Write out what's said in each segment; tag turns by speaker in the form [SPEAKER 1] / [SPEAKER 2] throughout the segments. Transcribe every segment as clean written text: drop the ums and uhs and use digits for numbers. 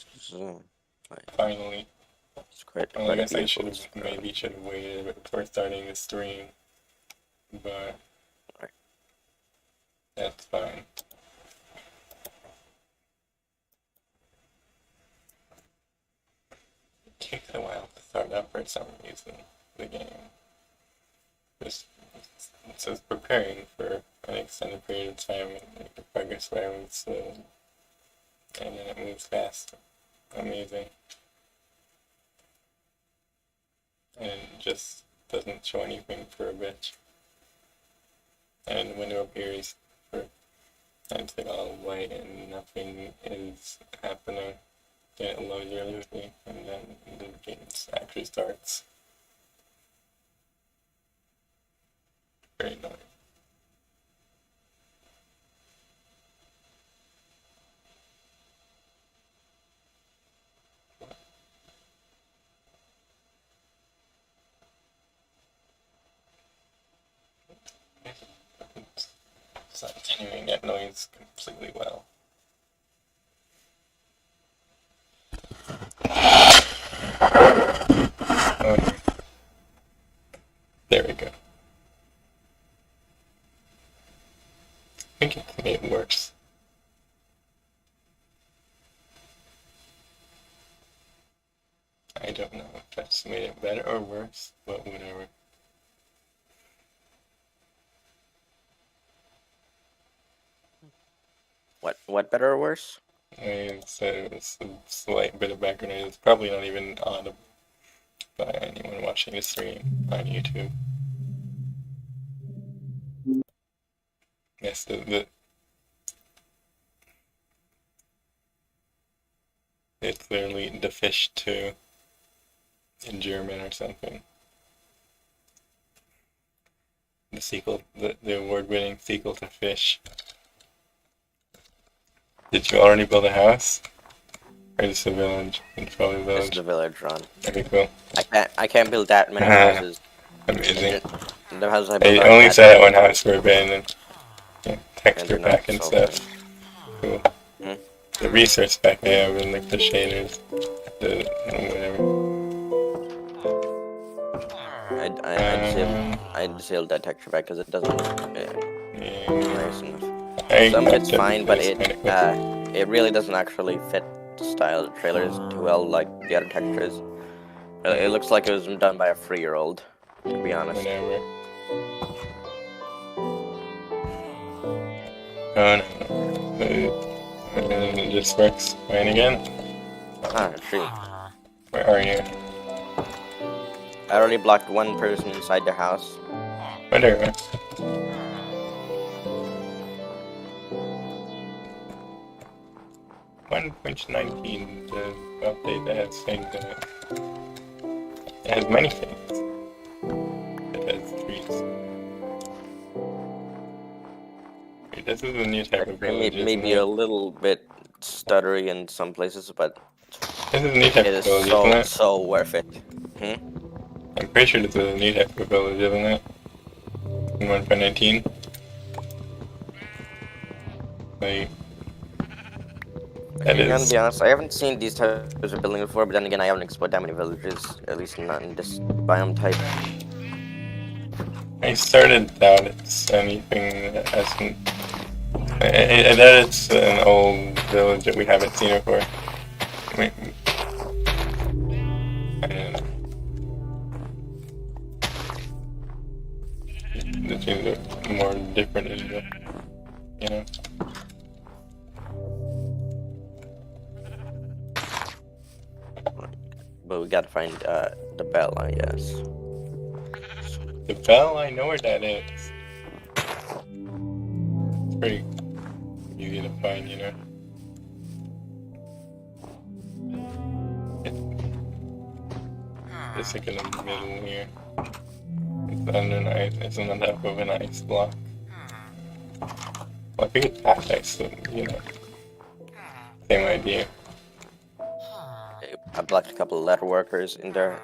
[SPEAKER 1] So,
[SPEAKER 2] Finally.
[SPEAKER 1] it's quite
[SPEAKER 2] Well, I
[SPEAKER 1] quite a
[SPEAKER 2] guess I
[SPEAKER 1] beautiful scar.
[SPEAKER 2] maybe should have waited a bit before starting the stream, but
[SPEAKER 1] Right.
[SPEAKER 2] that's fine. It takes a while to start up for some reason, the game. Just, it says preparing for an extended period of time, and the progress bar moves slow, and then it moves fast. Amazing. And it just doesn't show anything for a bit. And the window appears for, and it's like all white and nothing is happening. Then it loads really quickly, and then the game actually starts. Very annoying. It's not attenuating that noise completely well. Oh, there we go. I think it works. I don't know if that's made it better or worse, but whatever.
[SPEAKER 1] What better or worse?
[SPEAKER 2] It's a slight bit of background noise. It's probably not even audible by anyone watching the stream on YouTube. Yes, it's literally the fish 2 in German or something. The sequel, the award-winning sequel to Fish. Did you already build a house? Or just a village? It's probably a
[SPEAKER 1] This is
[SPEAKER 2] village.
[SPEAKER 1] the village run.
[SPEAKER 2] Okay, cool.
[SPEAKER 1] I can't build that many houses.
[SPEAKER 2] Amazing.
[SPEAKER 1] The houses I build
[SPEAKER 2] I
[SPEAKER 1] aren't
[SPEAKER 2] only
[SPEAKER 1] that
[SPEAKER 2] said that
[SPEAKER 1] big,
[SPEAKER 2] one house were abandoned. Yeah,
[SPEAKER 1] and
[SPEAKER 2] texture
[SPEAKER 1] they're not
[SPEAKER 2] pack and
[SPEAKER 1] so big.
[SPEAKER 2] stuff. Cool.
[SPEAKER 1] Hmm?
[SPEAKER 2] The resource pack I have and like the shaders, the whatever.
[SPEAKER 1] I disabled
[SPEAKER 2] Um,
[SPEAKER 1] I disabled that texture pack because it doesn't look
[SPEAKER 2] yeah,
[SPEAKER 1] nice enough.
[SPEAKER 2] I
[SPEAKER 1] Some of it's
[SPEAKER 2] got
[SPEAKER 1] fine,
[SPEAKER 2] it
[SPEAKER 1] but
[SPEAKER 2] this kind of quick.
[SPEAKER 1] it really doesn't actually fit the style of the trailers too well like the other textures. It looks like it was done by a 3-year-old, to be honest.
[SPEAKER 2] Whatever. Oh no. It just works fine again.
[SPEAKER 1] Ah, tree.
[SPEAKER 2] Where are you?
[SPEAKER 1] I already blocked one person inside the house.
[SPEAKER 2] Whatever. 1.19, the update that has things in it. It has many things. It has trees. Wait, this is a new type of village, isn't
[SPEAKER 1] Maybe
[SPEAKER 2] it?
[SPEAKER 1] a little bit stuttery in some places, but
[SPEAKER 2] This is a new type
[SPEAKER 1] it
[SPEAKER 2] of
[SPEAKER 1] is
[SPEAKER 2] village, isn't it?
[SPEAKER 1] so worth it. Hmm?
[SPEAKER 2] I'm pretty sure this is a new type of village, isn't it? In 1.19. Like, that
[SPEAKER 1] I'm gonna
[SPEAKER 2] is.
[SPEAKER 1] be honest, I haven't seen these types of building before, but then again, I haven't explored that many villages, at least not in this biome type.
[SPEAKER 2] I started doubt it's anything that hasn't. I doubt it's an old village that we haven't seen before. Wait, I don't know. The seems more different in the, you know.
[SPEAKER 1] But we gotta find the bell, I guess.
[SPEAKER 2] The bell, I know where that is. It's pretty easy to find, you know. It's like in the middle here. It's under an ice. It's on the top of an ice block. Well, I think it's half ice, so, you know. Same idea.
[SPEAKER 1] I blocked a couple of letter workers in there,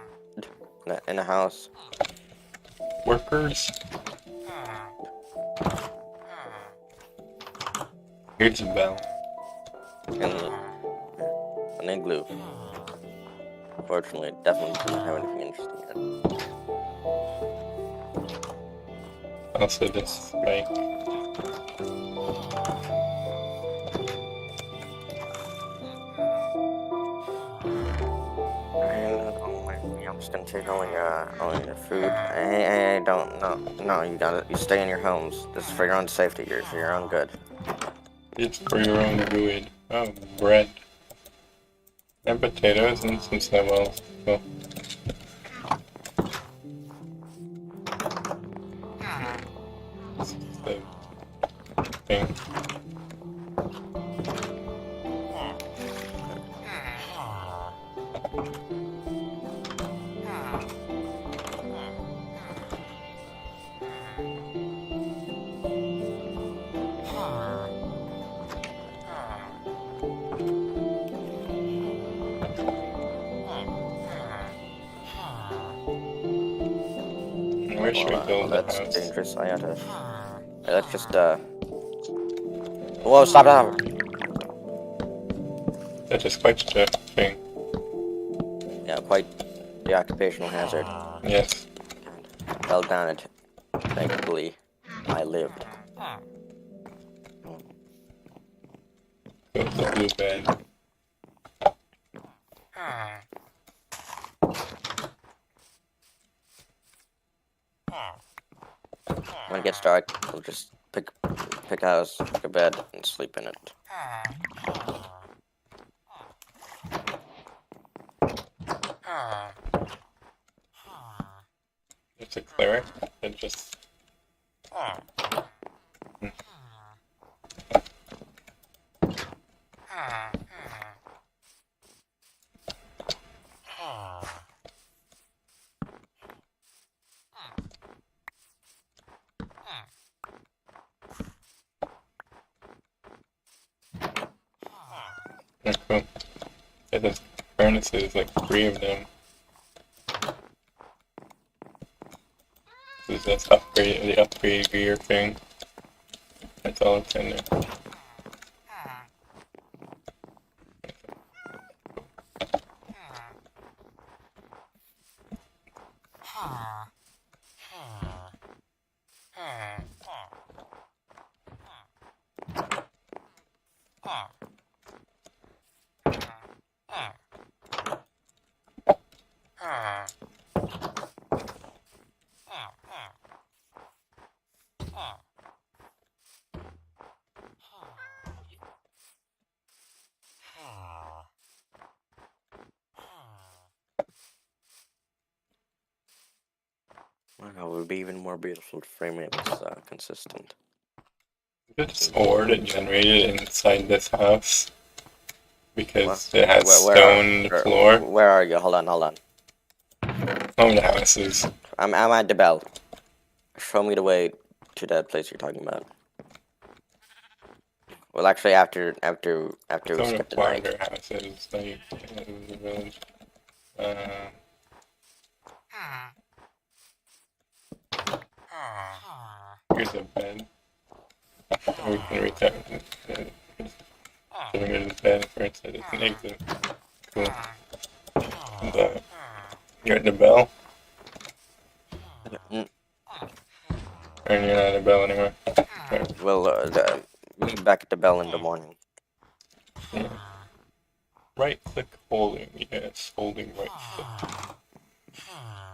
[SPEAKER 1] in the house.
[SPEAKER 2] Workers. Here's a bell.
[SPEAKER 1] And an igloo. Fortunately, it definitely doesn't have anything interesting in it.
[SPEAKER 2] Also, this like
[SPEAKER 1] I'm just gonna take all your food. Hey, don't, no, you stay in your homes. This is for your own safety, for your own good.
[SPEAKER 2] it's for your own good. Oh, bread and potatoes and some snowballs. Cool. This is the thing. Where should we build the
[SPEAKER 1] That's
[SPEAKER 2] house?
[SPEAKER 1] dangerous. I gotta. Let's just Whoa! Stop!
[SPEAKER 2] That is quite the thing.
[SPEAKER 1] Yeah, quite the occupational hazard.
[SPEAKER 2] Yes.
[SPEAKER 1] Well done it. Thankfully, I lived.
[SPEAKER 2] Build the blue bed.
[SPEAKER 1] When it gets dark, we'll just pick a house, pick a bed, and sleep in it.
[SPEAKER 2] It's a cleric that just. Oh, cool. Yeah, there's furnaces, like 3 of them. That's the upgrade gear thing. That's all it's in there.
[SPEAKER 1] Wow, it would be even more beautiful if framing was consistent.
[SPEAKER 2] It's ore that generated inside this house because
[SPEAKER 1] What?
[SPEAKER 2] it has stone floor.
[SPEAKER 1] Where are you? Hold on.
[SPEAKER 2] Oh, the houses.
[SPEAKER 1] I'm at the bell. Show me the way to that place you're talking about. Well, actually, after we
[SPEAKER 2] Some
[SPEAKER 1] skip
[SPEAKER 2] of
[SPEAKER 1] the
[SPEAKER 2] the
[SPEAKER 1] night.
[SPEAKER 2] larger houses, like in the village. Here's a bed. We can reach out and so we go to the bed first. It's an exit. Cool. And, you're at the bell?
[SPEAKER 1] Mm.
[SPEAKER 2] Or you're not at the bell anymore?
[SPEAKER 1] Well, meet back at the bell in the morning.
[SPEAKER 2] Yeah. Right click holding. Yes, holding right click.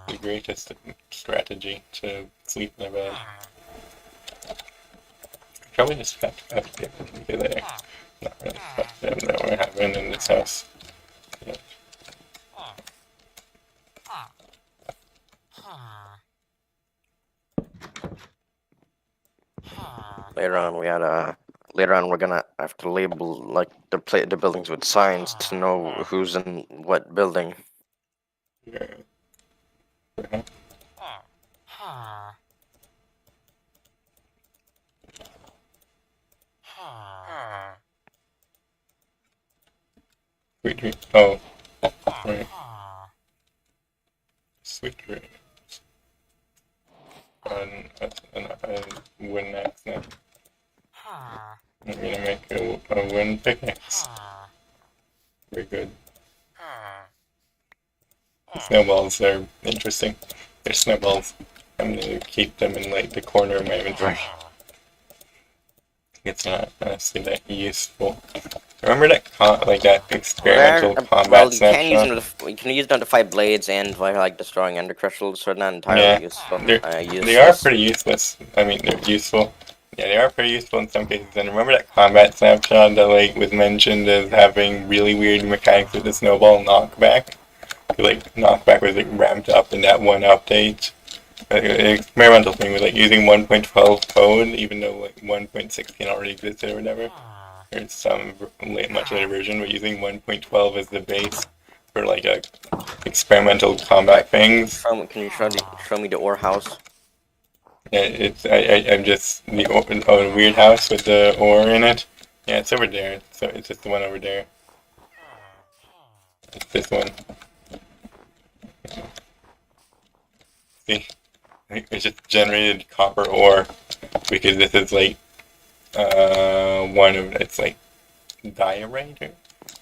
[SPEAKER 2] The greatest strategy to sleep in a bed. Probably just have to get there. Not really, but that we're having in this house. Yeah.
[SPEAKER 1] Later on we're gonna have to label like the buildings with signs to know who's in what building.
[SPEAKER 2] Yeah. Sweet dreams. Oh, right. Sweet dreams. And wooden axe now. I'm gonna make a wooden pickaxe. Very good. Snowballs are interesting. They're snowballs. I'm gonna keep them in like the corner of my inventory. It's not honestly that useful. Remember that that experimental combat
[SPEAKER 1] You can use
[SPEAKER 2] snapshot?
[SPEAKER 1] them. You can use them to fight blades and by like destroying ender crystals, so not entirely
[SPEAKER 2] Yeah,
[SPEAKER 1] useful.
[SPEAKER 2] they are
[SPEAKER 1] Useless.
[SPEAKER 2] pretty useless. I mean, they're useful. Yeah, they are pretty useful in some cases. And remember that combat snapshot that like was mentioned as having really weird mechanics with the snowball knockback? Like knockback was like ramped up in that one update. An experimental thing with like using 1.12 code, even though like 1.16 already existed or whatever. There's some much later version, but using 1.12 as the base for like a experimental combat things.
[SPEAKER 1] Can you show me the ore house?
[SPEAKER 2] Yeah, I'm just the weird house with the ore in it. Yeah, it's over there. So it's just the one over there. It's this one. See, it just generated copper ore because this is like one of it's like diorite.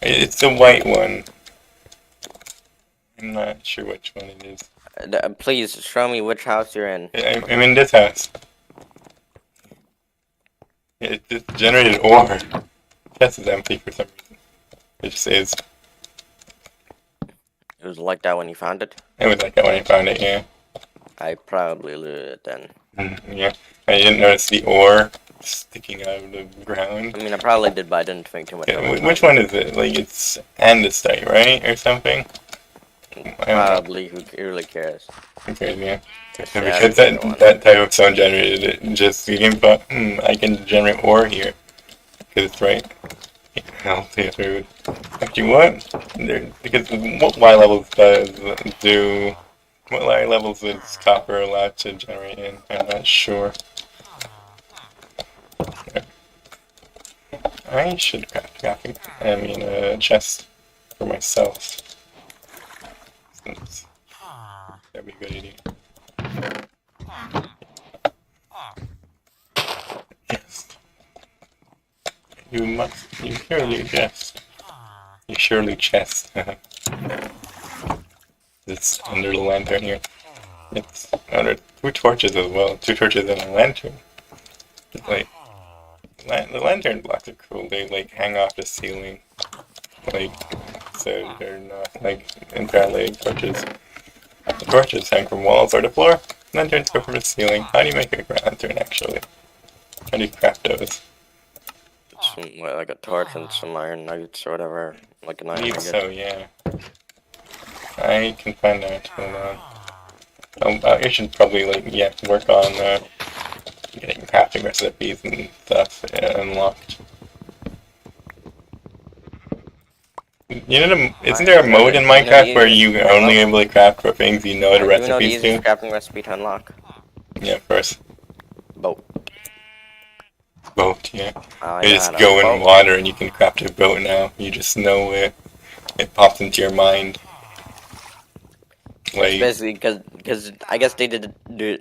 [SPEAKER 2] It's the white one. I'm not sure which one it is.
[SPEAKER 1] Please show me which house you're in.
[SPEAKER 2] I'm in this house. It just generated ore. Chest is empty for some reason. It just is.
[SPEAKER 1] It was like that when you found it.
[SPEAKER 2] It was like that when I found it, yeah.
[SPEAKER 1] I probably looted it then.
[SPEAKER 2] Yeah. I didn't notice the ore sticking out of the ground.
[SPEAKER 1] I mean, I probably did, but I didn't think too much of it.
[SPEAKER 2] Which one is it? Like, it's andesite, right? Or something?
[SPEAKER 1] Probably. Who really cares?
[SPEAKER 2] Okay, yeah. Because that type of stone generated it. Just the game thought, I can generate ore here. Because it's right. Healthy food. Actually, what? Because what Y levels what Y levels is copper allowed to generate in? I'm not sure. I should craft a chest for myself. Since that'd be a good idea. Yes. You surely chest. It's under the lantern here. It's under 2 torches as well. 2 torches and a lantern. Like, the lantern blocks are cool. They like hang off the ceiling. Like, so they're not like entirely torches. The torches hang from walls or the floor. Lanterns go from the ceiling. How do you make a lantern actually? How do you craft those?
[SPEAKER 1] Like a torch and some iron nuggets or whatever. Like an iron nugget.
[SPEAKER 2] So, yeah. I can find that. Hold on. I should probably work on getting crafting recipes and stuff unlocked. You know, isn't there a mode in Minecraft where you are only able to craft for things you know the recipes to?
[SPEAKER 1] Crafting recipe to unlock.
[SPEAKER 2] Yeah, of course.
[SPEAKER 1] Boat.
[SPEAKER 2] Boat, yeah. You just go in water and you can craft a boat now. You just know it. It pops into your mind. Like,
[SPEAKER 1] basically, because I guess they did do.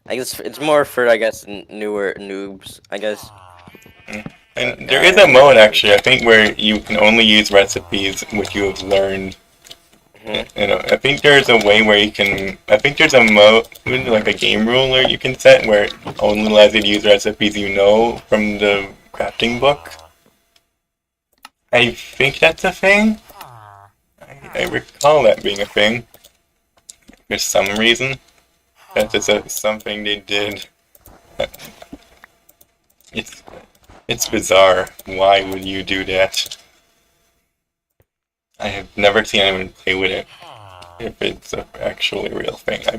[SPEAKER 1] I guess it's more for newer noobs. I guess.
[SPEAKER 2] And there is a mode actually, I think, where you can only use recipes which you have learned. You know, I think there's a way where you can. I think there's a mode, like a game ruler you can set where it only allows you to use recipes you know from the crafting book. I think that's a thing. I recall that being a thing. For some reason, that's just something they did. It's bizarre. Why would you do that? I have never seen anyone play with it. If it's actually a real thing, I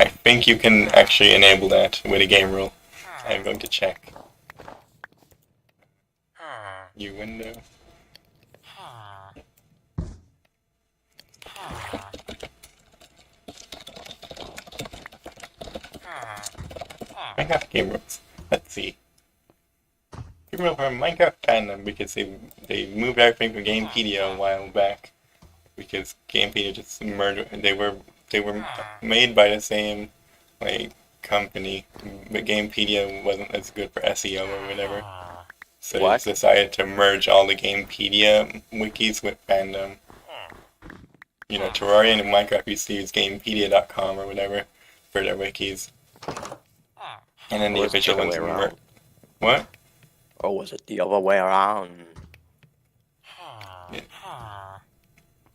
[SPEAKER 2] think you can actually enable that with a game rule. I'm going to check. New window. Minecraft game rules. Let's see. Game rule from Minecraft fandom because they moved everything from Gamepedia a while back because Gamepedia just murdered. They were made by the same company, but Gamepedia wasn't as good for SEO or whatever. So they just decided to merge all the Gamepedia wikis with fandom. you know, Terraria and Minecraft used to use Gamepedia.com or whatever for their wikis. And then
[SPEAKER 1] Or
[SPEAKER 2] the
[SPEAKER 1] was it the
[SPEAKER 2] official
[SPEAKER 1] other
[SPEAKER 2] ones
[SPEAKER 1] way around?
[SPEAKER 2] what?
[SPEAKER 1] Or was it the other way around?
[SPEAKER 2] Yeah.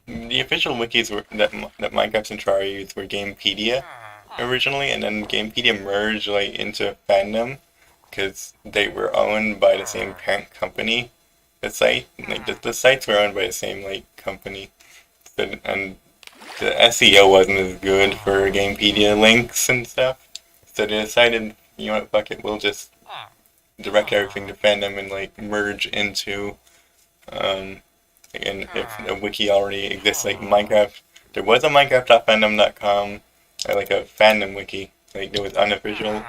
[SPEAKER 2] The official wikis that Minecraft and Terraria used were Gamepedia originally, and then Gamepedia merged like into fandom because they were owned by the same parent company. The site, like the sites were owned by the same like company, and the SEO wasn't as good for Gamepedia links and stuff. So they decided, you know what, fuck it, we'll just direct everything to fandom and like merge into um and if a wiki already exists like Minecraft, there was a Minecraft.fandom.com or like a fandom wiki, like it was unofficial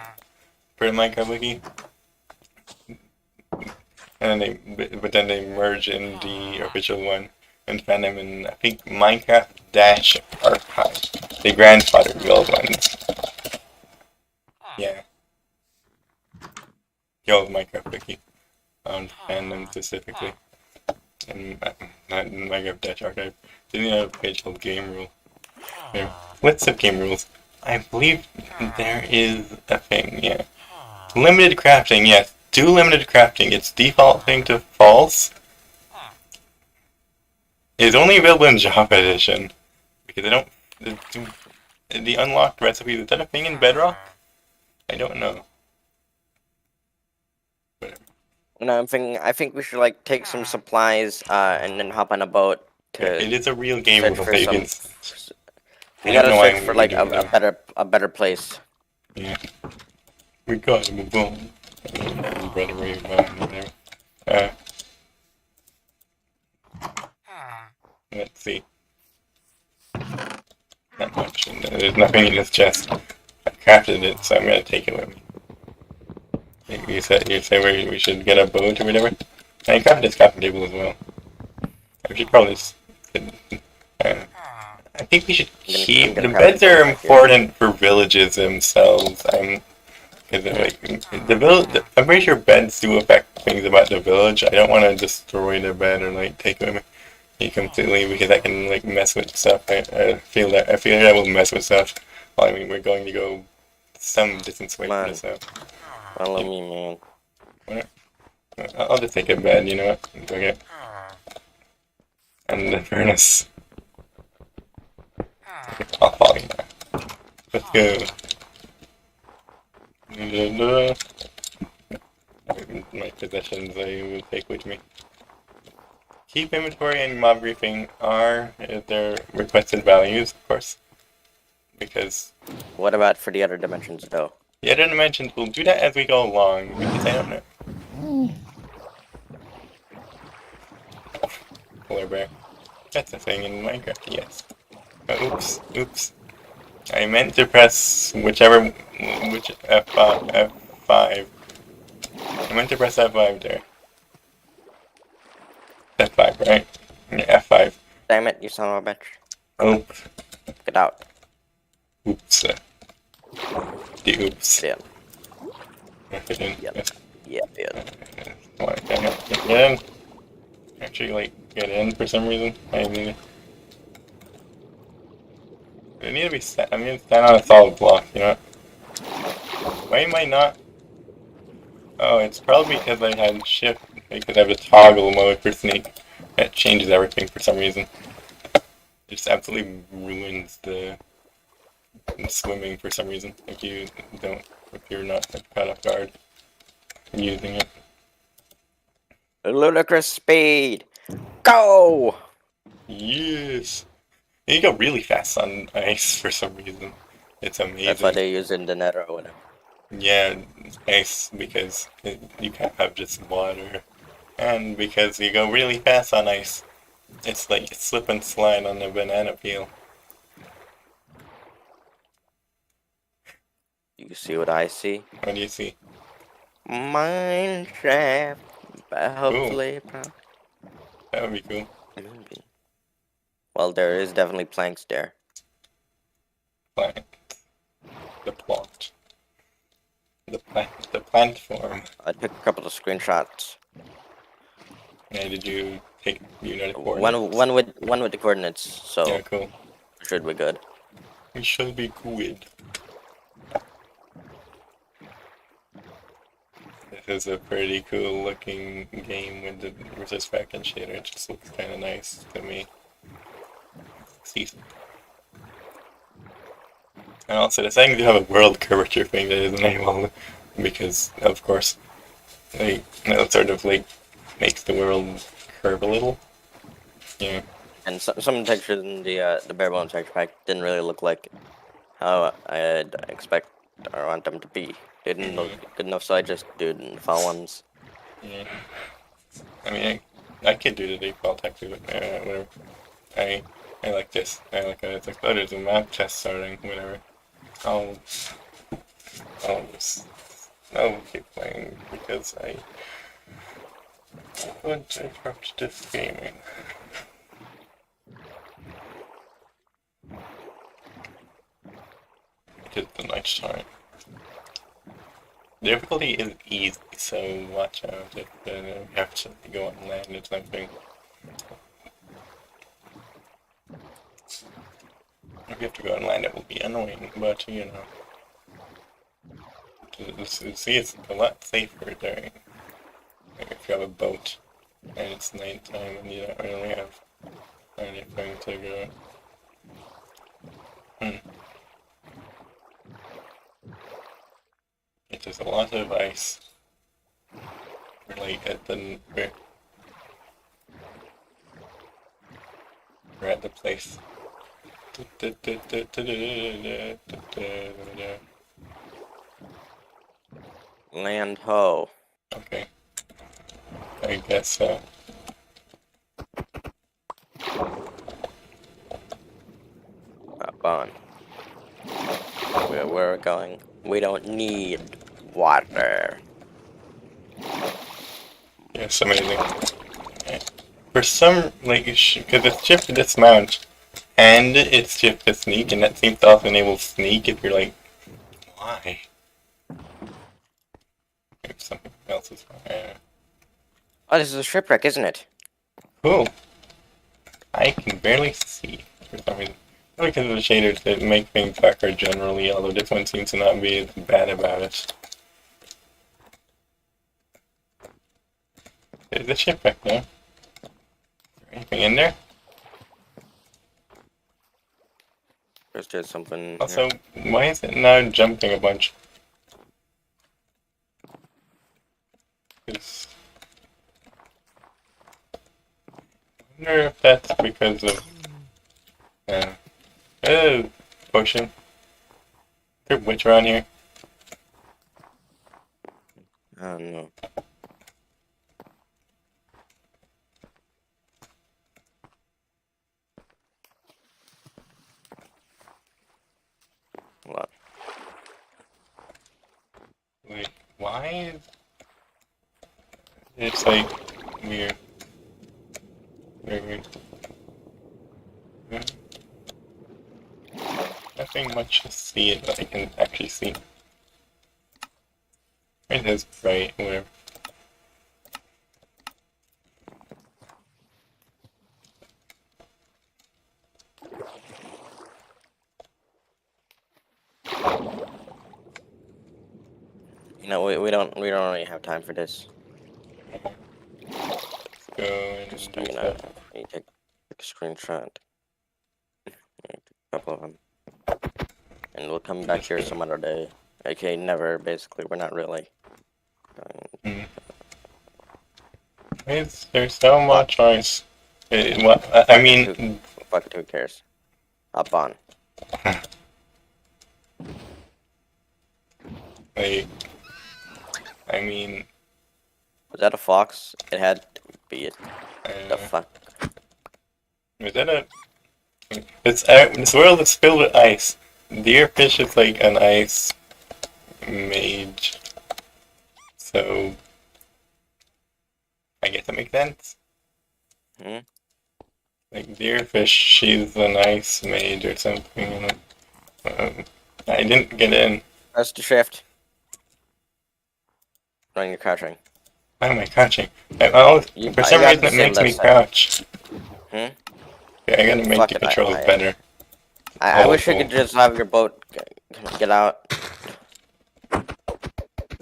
[SPEAKER 2] for the Minecraft wiki, and then but then they merged in the official one and fandom, and I think Minecraft Dash Archive. They grandfathered the old ones. Yeah, the old Minecraft wiki on fandom specifically, and not in Minecraft Dash Archive. Then you have a page called Game Rule. There. Let's have game rules. I believe there is a thing, yeah. Limited crafting, yes. Do limited crafting. Its default thing to false is only available in Java Edition. Because I don't... The unlocked recipes, is that a thing in Bedrock? I don't know. Whatever.
[SPEAKER 1] No, I think we should like take some supplies and then hop on a boat
[SPEAKER 2] Yeah,
[SPEAKER 1] to
[SPEAKER 2] it is a real game
[SPEAKER 1] search
[SPEAKER 2] rule
[SPEAKER 1] for
[SPEAKER 2] that you
[SPEAKER 1] some.
[SPEAKER 2] can...
[SPEAKER 1] We
[SPEAKER 2] I don't
[SPEAKER 1] gotta
[SPEAKER 2] know
[SPEAKER 1] search
[SPEAKER 2] why
[SPEAKER 1] for
[SPEAKER 2] we
[SPEAKER 1] like
[SPEAKER 2] do it though.
[SPEAKER 1] a better place.
[SPEAKER 2] Yeah. We gotta move on. Brother, whatever. Uh, let's see. Not much. There's nothing in this chest. I crafted it, so I'm gonna take it with me. You say we should get a boat or whatever. I crafted this crafting table as well. I should probably just. Uh, I think we should
[SPEAKER 1] I'm
[SPEAKER 2] keep
[SPEAKER 1] gonna
[SPEAKER 2] the
[SPEAKER 1] craft
[SPEAKER 2] beds
[SPEAKER 1] a boat
[SPEAKER 2] are
[SPEAKER 1] back here.
[SPEAKER 2] important for villages themselves. Cause like the village, I'm pretty sure beds do affect things about the village. I don't want to destroy the bed or like take it with me completely because that can like mess with stuff. I feel that will mess with stuff. Well, I mean, we're going to go some distance away from
[SPEAKER 1] Man,
[SPEAKER 2] this. So
[SPEAKER 1] follow me, man.
[SPEAKER 2] I'll just take a bed. You know what? Okay. And the furnace. I'll follow you now. Let's go. My possessions I will take with me. Keep inventory and mob briefing are their requested values, of course. Because
[SPEAKER 1] What about for the other dimensions, though?
[SPEAKER 2] the other dimensions, we'll do that as we go along, because I don't know. Polar bear. That's a thing in Minecraft, yes. Oops. I meant to press which F5. I meant to press F5 there. F5, right? Yeah, F5.
[SPEAKER 1] Damn it, you son of a bitch.
[SPEAKER 2] Oops.
[SPEAKER 1] Get out.
[SPEAKER 2] Oops. The oops.
[SPEAKER 1] Yeah.
[SPEAKER 2] Get in.
[SPEAKER 1] Yep. Yep,
[SPEAKER 2] Come on, get in. Actually, like, get in for some reason. I need to be I need to stand on a solid block, you know? Why am I not? Oh, it's probably because I had shift, because I have a toggle mode for sneak. That changes everything for some reason. It just absolutely ruins the swimming for some reason. If you're not caught off guard using it.
[SPEAKER 1] Ludicrous speed. Go!
[SPEAKER 2] Yes! You go really fast on ice for some reason. It's amazing.
[SPEAKER 1] That's why they use in the nether or whatever.
[SPEAKER 2] Yeah, ice because you can't have just water. And because you go really fast on ice. It's like slip and slide on a banana peel.
[SPEAKER 1] You see what I see?
[SPEAKER 2] What do you see?
[SPEAKER 1] Mine shaft. Hopefully.
[SPEAKER 2] That would be cool.
[SPEAKER 1] Maybe. Well, there is definitely planks there.
[SPEAKER 2] Plant. The plot. The plant form.
[SPEAKER 1] I took a couple of screenshots.
[SPEAKER 2] Yeah, did you take the coordinates.
[SPEAKER 1] One with the coordinates, so
[SPEAKER 2] Yeah, cool.
[SPEAKER 1] should be good.
[SPEAKER 2] We should be good. This is a pretty cool looking game with the resist backend shader. It just looks kind of nice to me. See. And also, the thing to have a world curvature thing that is enabled because, of course, that sort of like makes the world curve a little. Yeah.
[SPEAKER 1] And some textures in the bare bones texture pack didn't really look like how I'd expect or want them to be. They didn't look good enough, so I just did the file ones.
[SPEAKER 2] Yeah. I mean, I could do the default texture, but whatever. I like this. I like how it's like, oh, there's a map test starting, whatever. I'll keep playing because I want to interrupt this gaming. It is the night time. The difficulty is easy, so watch out if you have to go on land or something. If you have to go on land, it will be annoying, but you know. See, it's a lot safer during if you have a boat and it's nighttime and you don't really have anything to go. It is a lot of ice. We're like at we're at the place.
[SPEAKER 1] Land ho.
[SPEAKER 2] Okay. I guess so.
[SPEAKER 1] Up on. Where we're going. We don't need water.
[SPEAKER 2] Yes, amazing. For some, like, because it's shift to dismount, and it's shift to sneak, and that seems to also enable sneak if you're like, why? If something else is wrong.
[SPEAKER 1] Oh, this is a shipwreck, isn't it?
[SPEAKER 2] Cool. I can barely see for some reason. Probably because of the shaders that make things darker generally, although this one seems to not be as bad about it. There's a shipwreck there. Is there anything in there?
[SPEAKER 1] There's just something.
[SPEAKER 2] Also, why is it now jumping a bunch? It's... I wonder if that's because of... potion. Is there a witch around here?
[SPEAKER 1] I don't know. What?
[SPEAKER 2] Wait, why is... It's like... weird. Very weird. Nothing much to see it that I can actually see. It is bright, whatever.
[SPEAKER 1] You know, we don't really have time for this.
[SPEAKER 2] Let's go and
[SPEAKER 1] Just
[SPEAKER 2] do
[SPEAKER 1] you know,
[SPEAKER 2] stuff.
[SPEAKER 1] you take a screenshot. A couple of them, and we'll come back here some other day. Okay, never. Basically, we're not really.
[SPEAKER 2] There's so much ice. I mean...
[SPEAKER 1] Fuck it, who cares? Up on.
[SPEAKER 2] Like... I mean...
[SPEAKER 1] Was that a fox? It had to be it. The fuck?
[SPEAKER 2] Was that a... This world is filled with ice. Deerfish is like an ice mage. So... I guess that makes sense. Like Deerfish, she's an ice mage or something. I didn't get in.
[SPEAKER 1] Press the shift. When you're crouching.
[SPEAKER 2] Why am I crouching? For
[SPEAKER 1] I
[SPEAKER 2] some
[SPEAKER 1] got
[SPEAKER 2] reason it
[SPEAKER 1] disabled
[SPEAKER 2] makes
[SPEAKER 1] that
[SPEAKER 2] me
[SPEAKER 1] setting.
[SPEAKER 2] crouch.
[SPEAKER 1] Hmm?
[SPEAKER 2] Yeah, I gotta make
[SPEAKER 1] Fuck
[SPEAKER 2] the
[SPEAKER 1] it,
[SPEAKER 2] controls better.
[SPEAKER 1] I
[SPEAKER 2] Oh,
[SPEAKER 1] wish you could just have your boat get out.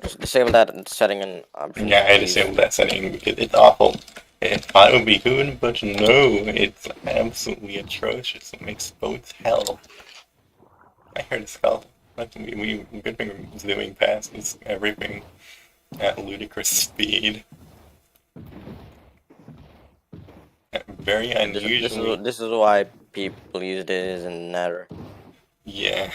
[SPEAKER 1] Just disable that setting in options,
[SPEAKER 2] yeah, I
[SPEAKER 1] please.
[SPEAKER 2] disabled that setting because it's awful. I thought it would be good, but no, it's absolutely atrocious. It makes boats hell. I heard a skull. Like good thing we're zooming past this everything at ludicrous speed. Very unusually.
[SPEAKER 1] This is why people use this and Nether.
[SPEAKER 2] Yeah.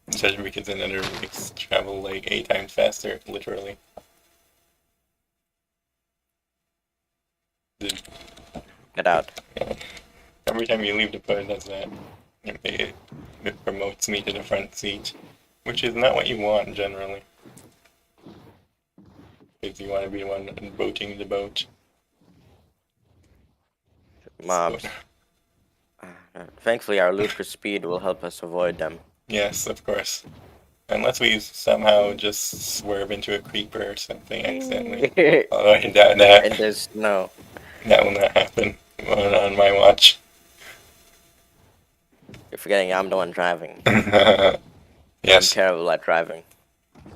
[SPEAKER 2] Especially because another makes travel like 8 times faster, literally. The,
[SPEAKER 1] Get out.
[SPEAKER 2] every time you leave the boat, it does that. It promotes me to the front seat, which is not what you want generally. Because you want to be the one boating the boat. So,
[SPEAKER 1] Mobs. Thankfully, our ludicrous speed will help us avoid them.
[SPEAKER 2] yes, of course. Unless we somehow just swerve into a creeper or something accidentally.
[SPEAKER 1] In
[SPEAKER 2] Although I doubt that.
[SPEAKER 1] the snow.
[SPEAKER 2] That will not happen on my watch.
[SPEAKER 1] You're forgetting I'm the one driving. I'm
[SPEAKER 2] Yes.
[SPEAKER 1] terrible at driving.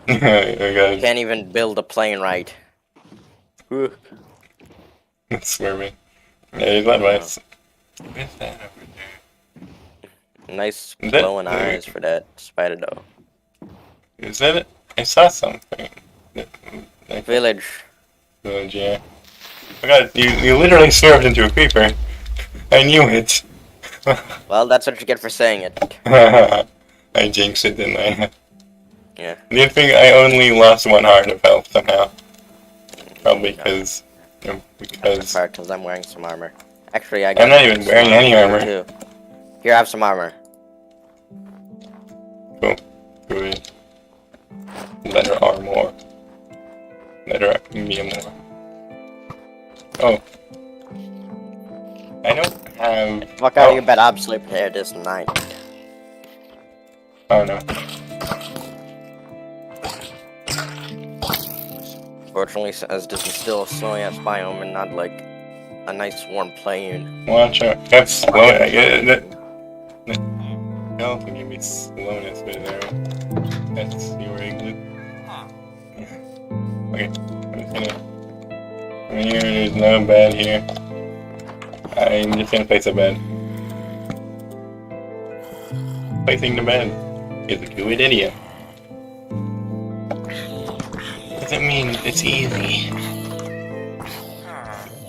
[SPEAKER 2] Because
[SPEAKER 1] Can't even build a plane right. Whew.
[SPEAKER 2] it's swerving. Yeah, there's a lot of
[SPEAKER 1] No.
[SPEAKER 2] ice. What's that over
[SPEAKER 1] Nice
[SPEAKER 2] there?
[SPEAKER 1] glowing eyes for that spider though.
[SPEAKER 2] Is that it? I saw something. Like
[SPEAKER 1] Village.
[SPEAKER 2] village, yeah. Oh god, you literally swerved into a creeper. I knew it.
[SPEAKER 1] Well, that's what you get for saying it.
[SPEAKER 2] I jinxed it, didn't I?
[SPEAKER 1] Yeah.
[SPEAKER 2] The thing, I only lost 1 heart of health somehow. Probably because
[SPEAKER 1] Because I'm wearing some armor. Actually, I
[SPEAKER 2] I'm
[SPEAKER 1] got
[SPEAKER 2] not even
[SPEAKER 1] some
[SPEAKER 2] wearing any armor.
[SPEAKER 1] too. Here, I have some armor.
[SPEAKER 2] Cool. Good. Letter R more. Letter me more. Oh. I don't have.
[SPEAKER 1] Fuck out of your bed, I'm sleeping here this night.
[SPEAKER 2] Oh no.
[SPEAKER 1] Fortunately, as this is still a snowy ass biome and not like a nice warm plain.
[SPEAKER 2] Watch out. That's slow. I get it. Health can give me slowness, but that's your igloo. Okay. I'm just gonna. From here, there's no bed here. I'm just gonna place a bed. Placing the bed is a good idea. Doesn't mean it's easy.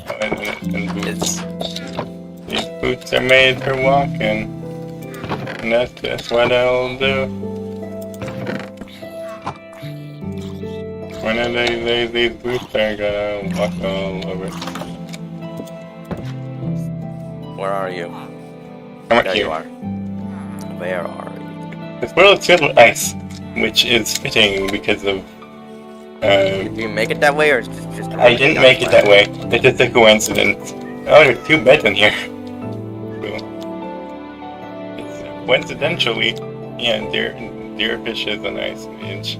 [SPEAKER 2] Oh, and boots. These boots are made for walking. And that's just what I'll do. One of these days, these boots are gonna walk all over.
[SPEAKER 1] Where are you?
[SPEAKER 2] Come on
[SPEAKER 1] There
[SPEAKER 2] here.
[SPEAKER 1] you are. Where are you?
[SPEAKER 2] This world's filled with ice, which is fitting because of.
[SPEAKER 1] Did you make it that way, or is this just?
[SPEAKER 2] I didn't make it that way. It's just a coincidence. Oh, there's 2 beds in here. Cool. It's coincidentally, yeah, deerfish is a nice image.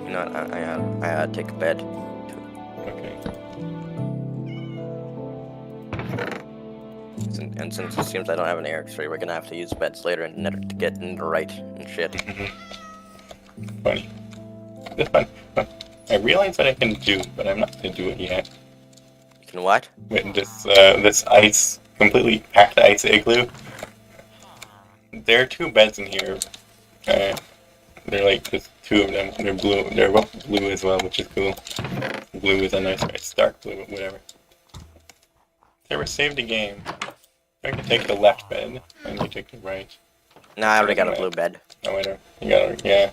[SPEAKER 1] You know, I gotta take a bed.
[SPEAKER 2] Okay.
[SPEAKER 1] And since it seems I don't have an air X-ray, we're gonna have to use beds later in Nether to get in the right and shit.
[SPEAKER 2] Funny. This fun. I realize what I can do, but I'm not gonna do it yet.
[SPEAKER 1] You can what?
[SPEAKER 2] With this ice, completely packed ice igloo. There are 2 beds in here. They're like just 2 of them. They're blue. They're both blue as well, which is cool. Blue is a nice race. Dark blue, whatever. Never saved the game. I can take the left bed, and you take the right.
[SPEAKER 1] Nah, I already got a blue bed.
[SPEAKER 2] No, whatever. You gotta, yeah.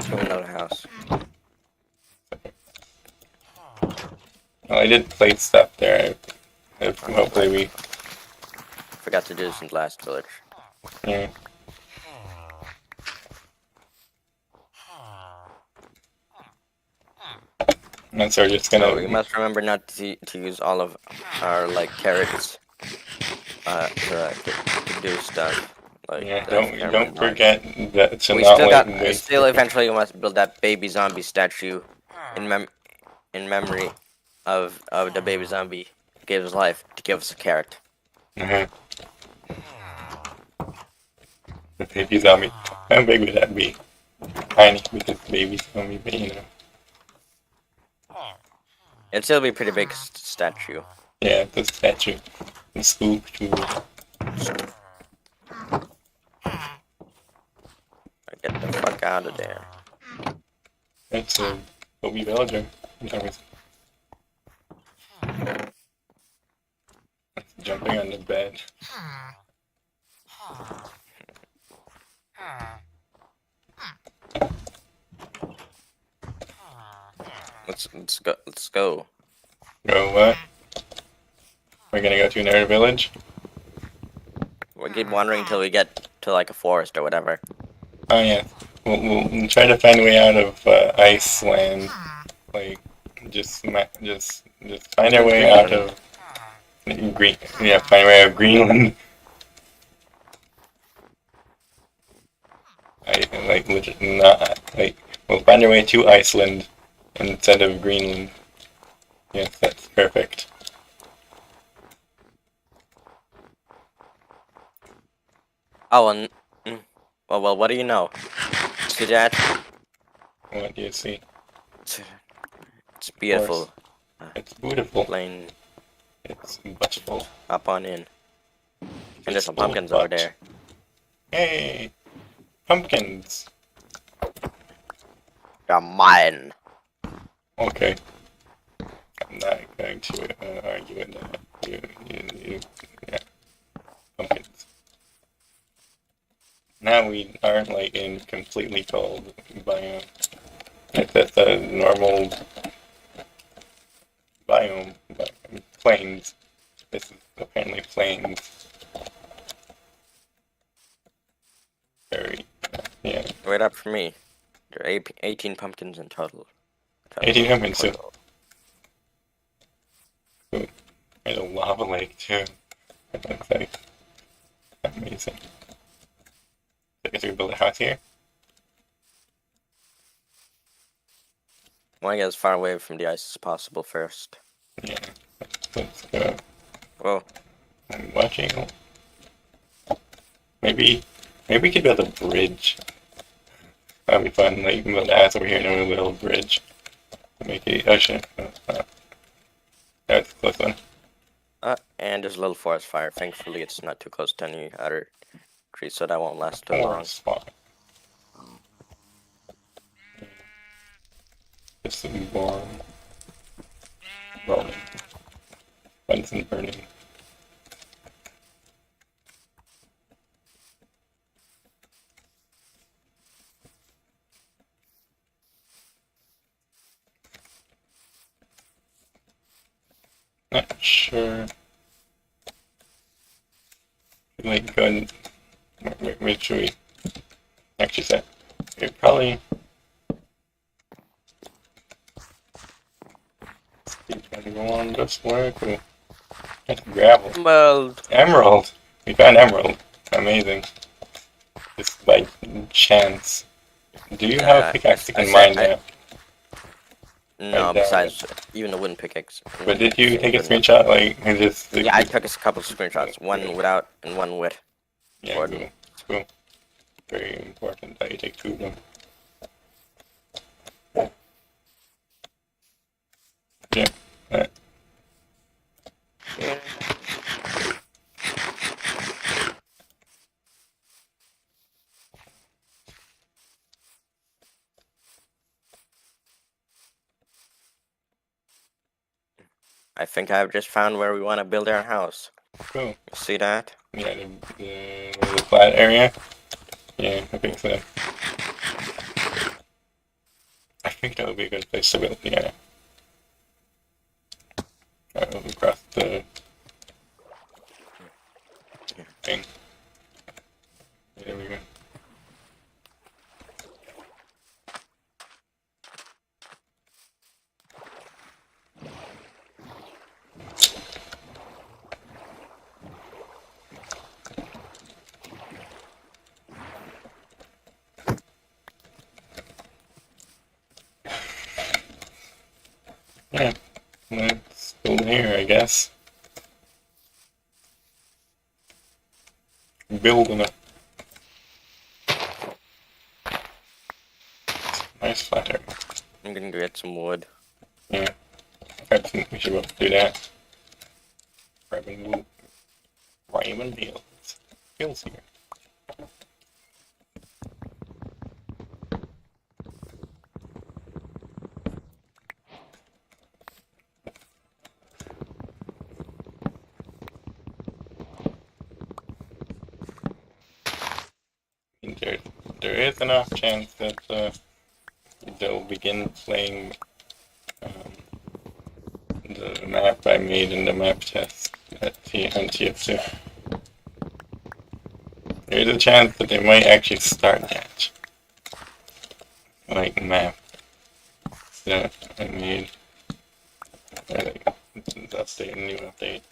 [SPEAKER 1] From another house.
[SPEAKER 2] Well, I did place stuff there. Hopefully we.
[SPEAKER 1] Forgot to do this in the last village.
[SPEAKER 2] Yeah. And so we're just gonna.
[SPEAKER 1] So we must remember not to use all of our like carrots to do stuff. Like
[SPEAKER 2] Yeah,
[SPEAKER 1] I
[SPEAKER 2] don't
[SPEAKER 1] can't
[SPEAKER 2] don't
[SPEAKER 1] remember.
[SPEAKER 2] forget that to
[SPEAKER 1] We
[SPEAKER 2] not
[SPEAKER 1] still
[SPEAKER 2] like
[SPEAKER 1] got
[SPEAKER 2] waste.
[SPEAKER 1] still eventually must build that baby zombie statue in in memory of the baby zombie who gave his life to give us a carrot.
[SPEAKER 2] Uh-huh. The baby zombie. How big would that be? Tiny because baby zombie, but you know.
[SPEAKER 1] It'd still be a pretty big statue.
[SPEAKER 2] Yeah, the statue. The school.
[SPEAKER 1] Get the fuck out of there.
[SPEAKER 2] That's a Bobby Villager. Jumping on the bed.
[SPEAKER 1] Let's go. Let's go.
[SPEAKER 2] Go what? We're gonna go to another village?
[SPEAKER 1] We'll keep wandering until we get to like a forest or whatever.
[SPEAKER 2] Oh yeah. We'll try to find a way out of Iceland. Like, just find our way out of Green. Yeah, find our way out of Greenland. Like legit not like we'll find our way to Iceland instead of Greenland. Yes, that's perfect.
[SPEAKER 1] Oh, and well, what do you know? See that?
[SPEAKER 2] What do you see?
[SPEAKER 1] It's
[SPEAKER 2] Of course.
[SPEAKER 1] beautiful.
[SPEAKER 2] It's beautiful.
[SPEAKER 1] Plain
[SPEAKER 2] It's buttful.
[SPEAKER 1] up on in. And there's some
[SPEAKER 2] Full
[SPEAKER 1] pumpkins over
[SPEAKER 2] butt.
[SPEAKER 1] there.
[SPEAKER 2] Hey! Pumpkins!
[SPEAKER 1] They're mine.
[SPEAKER 2] Okay. I'm not going to argue with that. Yeah. Pumpkins. Now we aren't like in completely cold biome. That's a normal biome. Plains. This is apparently plains. Very, yeah.
[SPEAKER 1] Wait up for me. There are 18 pumpkins in total.
[SPEAKER 2] 18 pumpkins too. Ooh, there's a lava lake too. That looks like amazing. I guess we build a house here.
[SPEAKER 1] I want to get as far away from the ice as possible first.
[SPEAKER 2] Yeah. Let's go.
[SPEAKER 1] Whoa.
[SPEAKER 2] I'm watching. Maybe we could build a bridge. That'd be fun. Like build a house over here and then we'll build a bridge. Make it ocean. That's a close one.
[SPEAKER 1] And there's a little forest fire. Thankfully, it's not too close to any other trees, so that won't last too long.
[SPEAKER 2] Spot. Just some warm rolling. Bunsen burning. Not sure. Like, go and where should we actually set? Okay, probably. Trying to go on this work. That's gravel. Emerald! We found emerald. Amazing. Just by chance. Do you have a pickaxe you can mine now?
[SPEAKER 1] No, besides even the wooden pickaxe.
[SPEAKER 2] But did you take a screenshot? Like, just.
[SPEAKER 1] Yeah, I took a couple of screenshots. One without and one with.
[SPEAKER 2] Yeah, cool. Cool. Very important that you take 2 of them. Yeah.
[SPEAKER 1] I think I've just found where we want to build our house.
[SPEAKER 2] Cool.
[SPEAKER 1] See that?
[SPEAKER 2] Yeah, the flat area. Yeah, I think so. I think that would be a good place to build. Yeah. Across the thing. There we go. Yeah, let's build here, I guess. Building a nice flat area.
[SPEAKER 1] I'm gonna get some wood.
[SPEAKER 2] Yeah, I think we should both do that. Grabbing fields here. There is enough chance that they'll begin playing the map I made in the map test on TF2. There's a chance that they might actually start that. Like map that I made. Update, new update.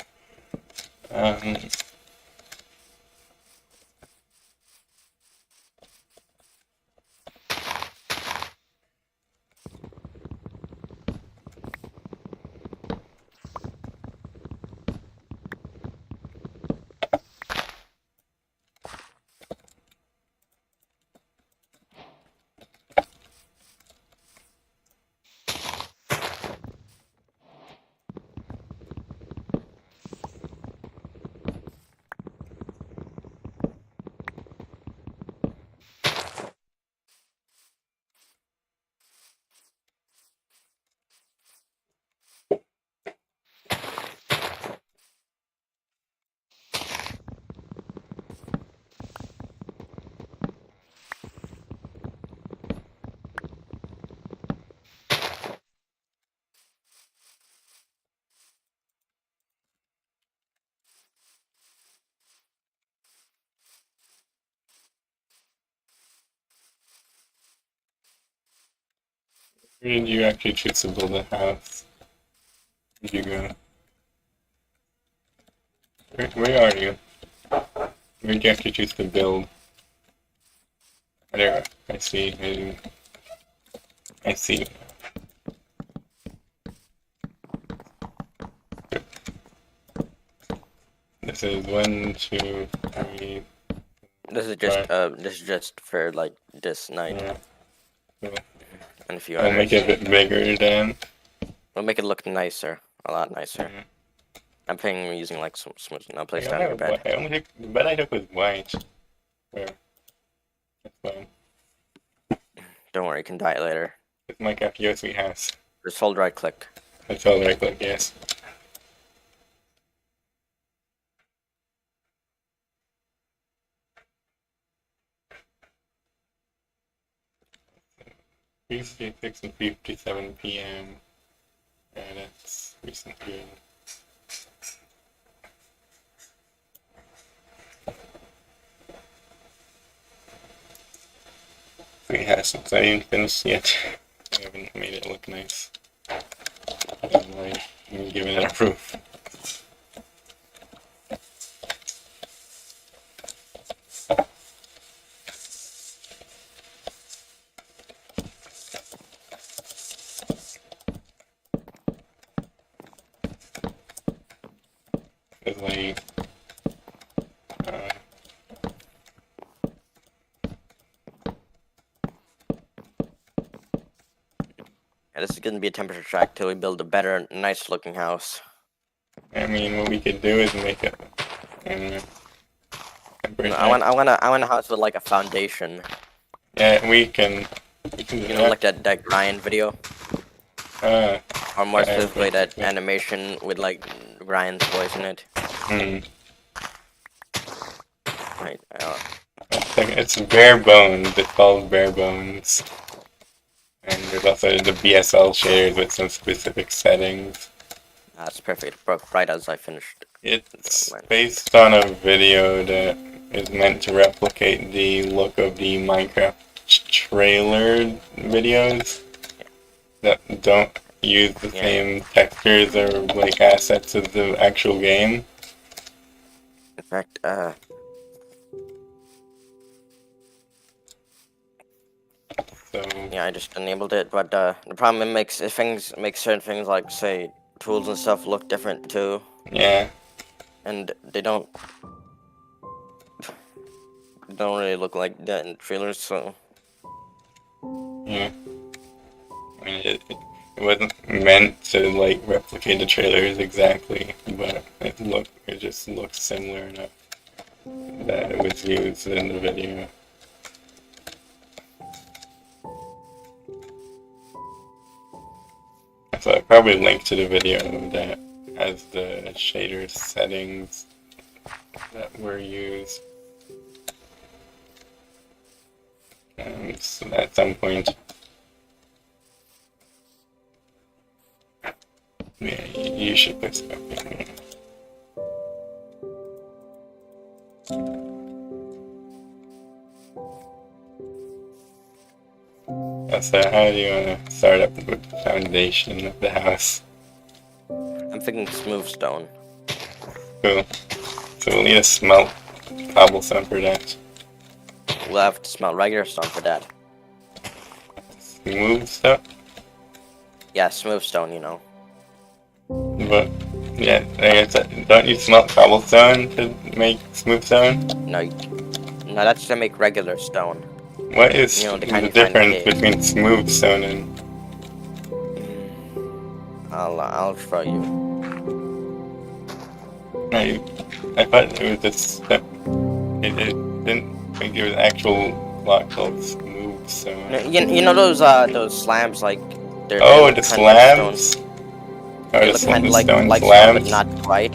[SPEAKER 2] Where did you actually choose to build a house? Where did you go? Where are you? Where did you actually choose to build? There, I see. I see. This is 1, 2, 3.
[SPEAKER 1] This is just for like this night.
[SPEAKER 2] Yeah. Cool.
[SPEAKER 1] And a few
[SPEAKER 2] I'll
[SPEAKER 1] others.
[SPEAKER 2] make it a bit bigger then.
[SPEAKER 1] We'll make it look nicer, a lot nicer.
[SPEAKER 2] Mhm.
[SPEAKER 1] I'm planning on using like some smooth. Now place
[SPEAKER 2] I
[SPEAKER 1] down your bed.
[SPEAKER 2] the bed I took was white. Where? That's fine.
[SPEAKER 1] Don't worry, you can dye it later.
[SPEAKER 2] It's my Yoshi house.
[SPEAKER 1] Just hold right click.
[SPEAKER 2] That's all right click, yes. Tuesday, 6:57 p.m. And that's recent viewing. Since I didn't finish yet. I haven't made it look nice. I'm giving it a proof. It's like
[SPEAKER 1] Yeah, this is gonna be a temperature track till we build a better, nice looking house.
[SPEAKER 2] I mean, what we could do is make it.
[SPEAKER 1] No, I want a house with like a foundation.
[SPEAKER 2] Yeah, we can do
[SPEAKER 1] You know, like that Ryan video, or more
[SPEAKER 2] yeah,
[SPEAKER 1] specifically that animation with like Ryan's voice in it. Right.
[SPEAKER 2] It's bare bones. It's called bare bones. And there's also the BSL shaders with some specific settings.
[SPEAKER 1] That's perfect. Right as I finished.
[SPEAKER 2] It's based on a video that is meant to replicate the look of the Minecraft trailer videos that don't use the same textures or like assets as the actual game.
[SPEAKER 1] In fact,
[SPEAKER 2] So
[SPEAKER 1] Yeah, I just enabled it, but the problem it makes certain things like say tools and stuff look different too,
[SPEAKER 2] yeah,
[SPEAKER 1] and they don't really look like that in trailers. So
[SPEAKER 2] yeah. I mean, it wasn't meant to like replicate the trailers exactly, but it just looks similar enough that it was used in the video. So I probably linked to the video that has the shader settings that were used. So at some point, yeah, you should put stuff in there. So how do you want to start up with the foundation of the house?
[SPEAKER 1] I'm thinking smooth stone.
[SPEAKER 2] Cool. So we'll need a smelt cobblestone for that.
[SPEAKER 1] We'll have to smelt regular stone for that.
[SPEAKER 2] Smooth stuff?
[SPEAKER 1] Yeah, smooth stone. You know.
[SPEAKER 2] But, yeah, I guess, don't you smelt cobblestone to make smooth stone?
[SPEAKER 1] No, no, that's to make regular stone.
[SPEAKER 2] What is
[SPEAKER 1] You know, the kind
[SPEAKER 2] the
[SPEAKER 1] you find in
[SPEAKER 2] difference
[SPEAKER 1] caves.
[SPEAKER 2] between smooth stone and...
[SPEAKER 1] I'll show you.
[SPEAKER 2] I thought it was just... It didn't think it was actual block called smooth stone.
[SPEAKER 1] You know those slabs like they
[SPEAKER 2] Oh,
[SPEAKER 1] look
[SPEAKER 2] the
[SPEAKER 1] kind of like stone.
[SPEAKER 2] slabs? Oh,
[SPEAKER 1] They
[SPEAKER 2] the
[SPEAKER 1] look kind of
[SPEAKER 2] stone
[SPEAKER 1] like stone, but
[SPEAKER 2] slabs?
[SPEAKER 1] not quite.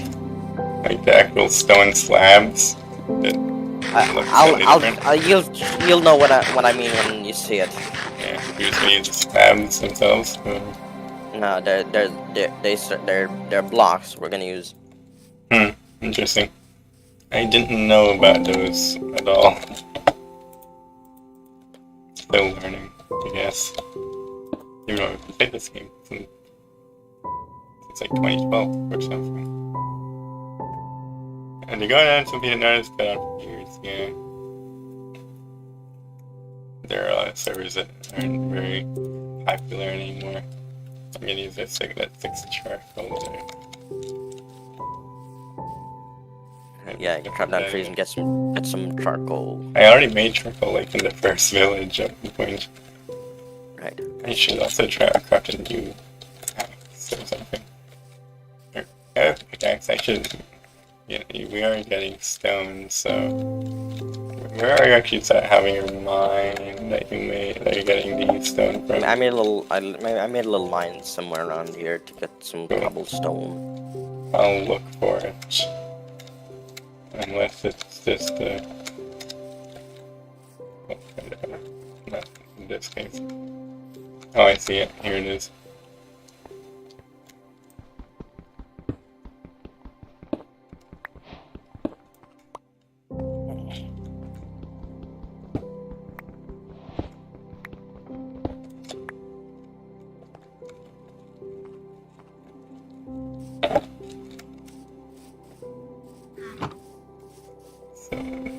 [SPEAKER 2] Like the actual stone slabs? That look slightly different?
[SPEAKER 1] You'll know what I mean when you see it.
[SPEAKER 2] Yeah, you're just gonna use the slabs themselves?
[SPEAKER 1] No, they're blocks. We're gonna use.
[SPEAKER 2] Interesting. I didn't know about those at all. Still learning, I guess. Even though I've played this game since like 2012 or something. And you're going on to be noticed that on years, yeah. There are a lot of servers that aren't very popular anymore. I'm gonna use that 6 charcoal there.
[SPEAKER 1] Yeah, you can chop down trees and get some charcoal.
[SPEAKER 2] I already made charcoal like in the first village at the point.
[SPEAKER 1] Right.
[SPEAKER 2] I should also try to craft a new house or something. Or pickaxe. I should. Yeah, we are getting stone, so where are you actually having your mine that you made? That you're getting the stone from?
[SPEAKER 1] I made a little mine somewhere around here to get some cobblestone.
[SPEAKER 2] I'll look for it. Unless it's just not in this case. Oh, I see it. Here it is. So,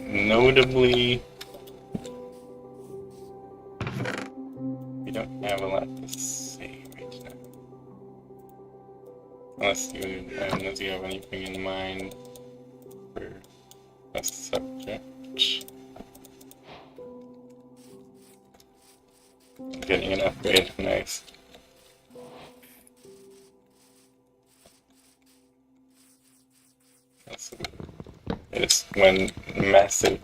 [SPEAKER 2] notably, we don't have a lot to say right now. Unless you have anything in mind for a subject. Getting an upgrade, nice. It's when massive.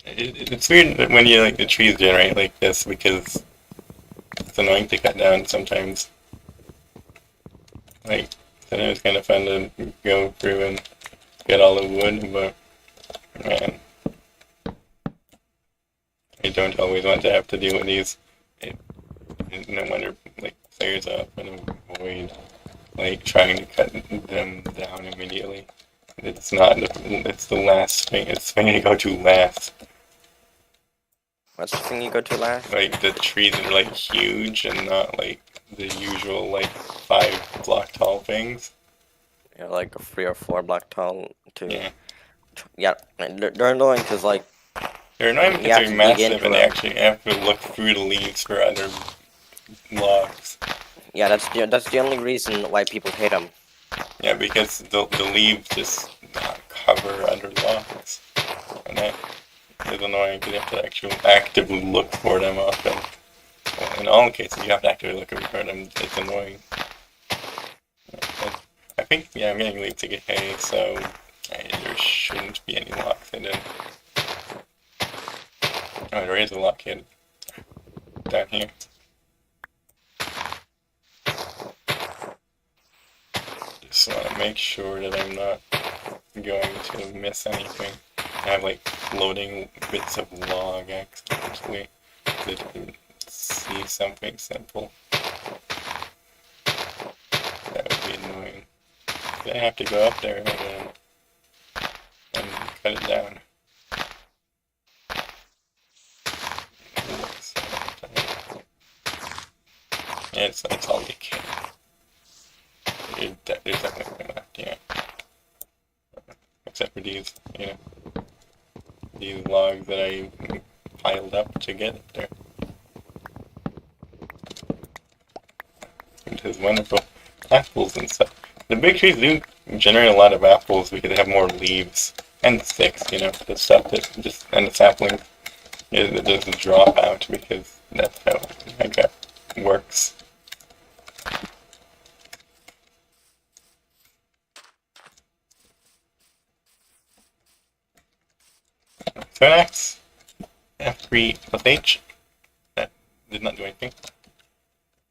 [SPEAKER 2] It's weird that when you like the trees generate like this because it's annoying to cut down sometimes. Like sometimes it's kind of fun to go through and get all the wood, but man, I don't always want to have to deal with these. No wonder like players often avoid like trying to cut them down immediately. It's not it's the last thing. It's the thing you go to last.
[SPEAKER 1] What's the thing you go to last?
[SPEAKER 2] Like the trees are like huge and not like the usual like 5 block tall things.
[SPEAKER 1] Yeah, like a 3 or 4 block tall.
[SPEAKER 2] Yeah.
[SPEAKER 1] Yeah, they're annoying because like
[SPEAKER 2] They're annoying
[SPEAKER 1] You
[SPEAKER 2] because
[SPEAKER 1] have
[SPEAKER 2] they're
[SPEAKER 1] to dig
[SPEAKER 2] massive
[SPEAKER 1] into
[SPEAKER 2] and they
[SPEAKER 1] them.
[SPEAKER 2] actually have to look through the leaves for other logs.
[SPEAKER 1] Yeah, that's the only reason why people hate them.
[SPEAKER 2] Yeah, because the leaves just cover other logs. And that is annoying because you have to actually actively look for them often. Well, in all cases, you have to actively look for them. It's annoying. But I think, yeah, I'm getting late to get hay, so there shouldn't be any locks in it. Oh, there is a lock hidden down here. Just want to make sure that I'm not going to miss anything. I have like floating bits of log actually to see something simple. That would be annoying. Then I have to go up there again and cut it down. Yeah, it's all decay. There's definitely left, yeah. Except for these, you know, these logs that I piled up to get up there. It is wonderful. Apples and stuff. The big trees do generate a lot of apples because they have more leaves and sticks, you know, the stuff that just, and the saplings, it doesn't drop out because that's how Minecraft works. So next, F3 plus H. That did not do anything.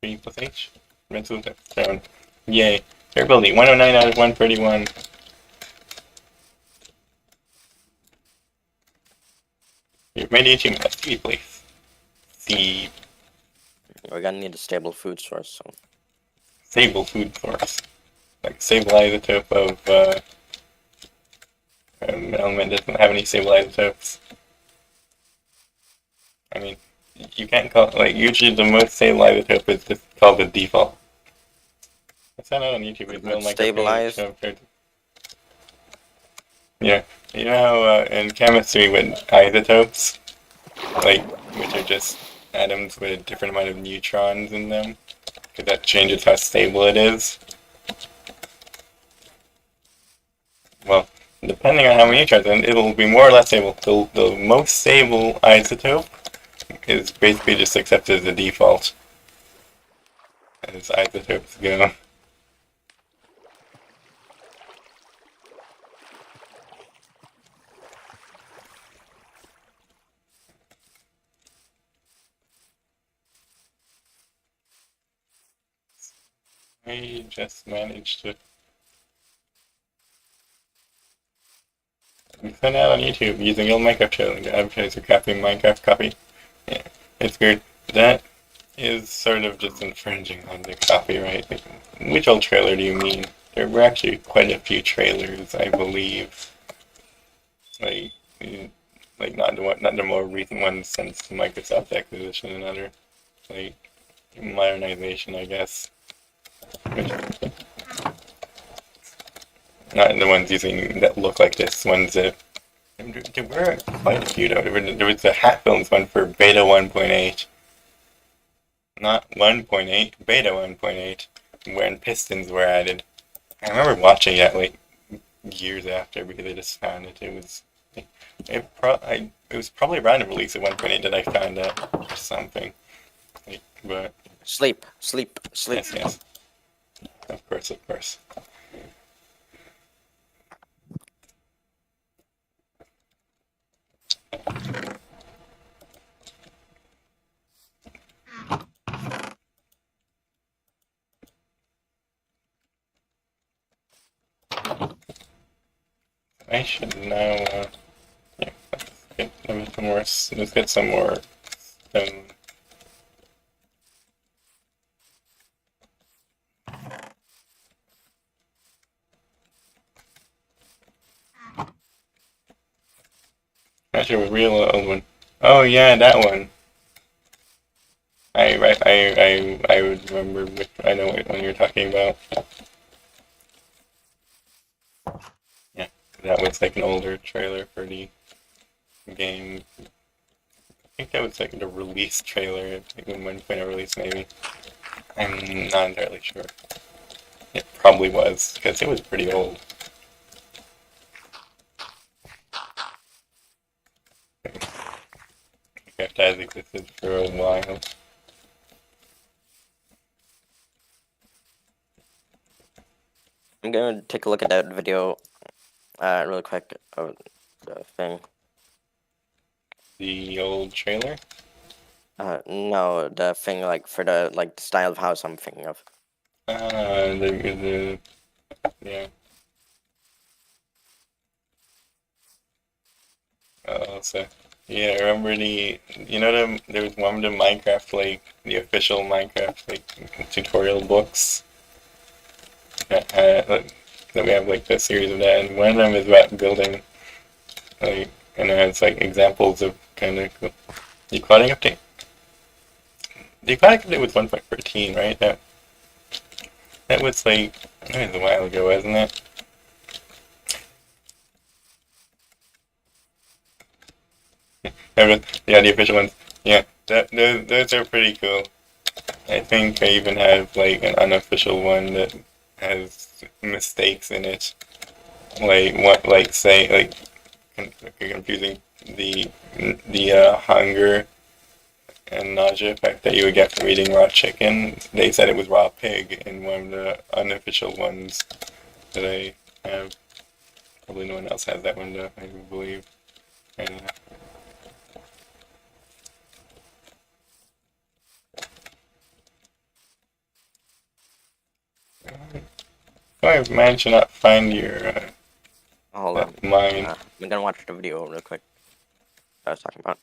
[SPEAKER 2] 3 plus H. Red silver stone. Yay. Durability 109 out of 131. You've made the achievement. That's 3, please. The
[SPEAKER 1] We're gonna need a stable food source. So.
[SPEAKER 2] stable food source. Like stable isotope of an element doesn't have any stable isotopes. I mean, you can't call like usually the most stable isotope is just called the default. I found out on YouTube with Mill
[SPEAKER 1] Stabilize.
[SPEAKER 2] Yeah, you know how in chemistry with isotopes, like which are just atoms with a different amount of neutrons in them, because that changes how stable it is. Well, depending on how many neutrons, and it'll be more or less stable. The most stable isotope is basically just accepted as the default, as isotopes go. I just managed to send out on YouTube using old Minecraft trailer to advertise your copying Minecraft copy. Yeah, it's weird. That is sort of just infringing on the copyright. Like, which old trailer do you mean? There were actually quite a few trailers, I believe. Like, like not the more recent ones since the Microsoft acquisition and other like modernization, I guess. Which, not the ones using that look like this. Ones that there were quite a few though. There was the Hat Films one for Beta 1.8. Not 1.8, Beta 1.8, when pistons were added. I remember watching that like years after because I just found it. It was probably around the release of 1.8 that I found out or something. Like, but
[SPEAKER 1] Sleep, sleep, sleep.
[SPEAKER 2] yes, of course, of course. I should now. Yeah, let's get some more stone. Actually, a real old one. Oh yeah, that one. I would remember. I know what one you're talking about. Yeah, that was like an older trailer for the game. think that was like the release trailer, like when 1.0 release maybe. I'm not entirely sure. It probably was, because it was pretty old. Minecraft has existed for a while.
[SPEAKER 1] I'm gonna take a look at that video, really quick of the thing.
[SPEAKER 2] The old trailer?
[SPEAKER 1] No, the thing like for the like the style of house I'm thinking of.
[SPEAKER 2] Yeah. So, yeah, I remember there was one of the Minecraft, like, the official Minecraft, like, tutorial books that we have, like, the series of that, and one of them is about building, like, and it has, like, examples of kind of, the aquatic update. The aquatic update was 1.13, right? That was, like, that was a while ago, wasn't it? Yeah, the official ones. Yeah, those are pretty cool. I think I even have like an unofficial one that has mistakes in it, like what, like say, like confusing the hunger and nausea effect that you would get from eating raw chicken. They said it was raw pig in one of the unofficial ones that I have. Probably no one else has that one though, I believe. And, I managed to not find your
[SPEAKER 1] Hold on.
[SPEAKER 2] that mine.
[SPEAKER 1] I'm gonna watch the video real quick that I was talking about.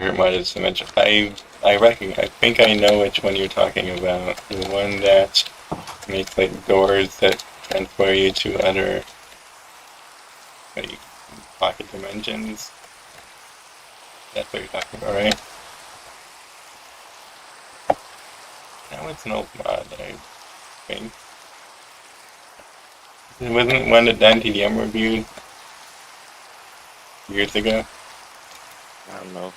[SPEAKER 2] Reminded so much. I think I know which one you're talking about. The one that makes like doors that transfer you to other like pocket dimensions. That's what you're talking about, right? That was an old mod, I think. It wasn't one that Dan TDM reviewed years ago.
[SPEAKER 1] I don't know.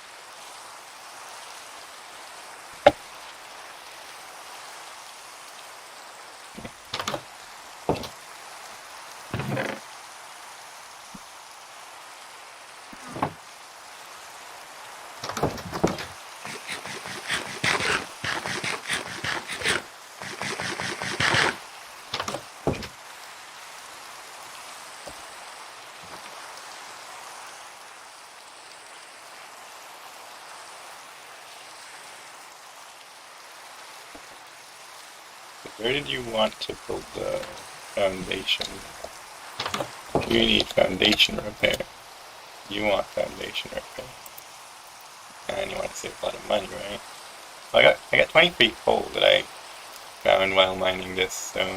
[SPEAKER 2] Where did you want to build the foundation? You need foundation repair. You want foundation repair. And you want to save a lot of money, right? Well, I got 23 coal that I found while mining this, so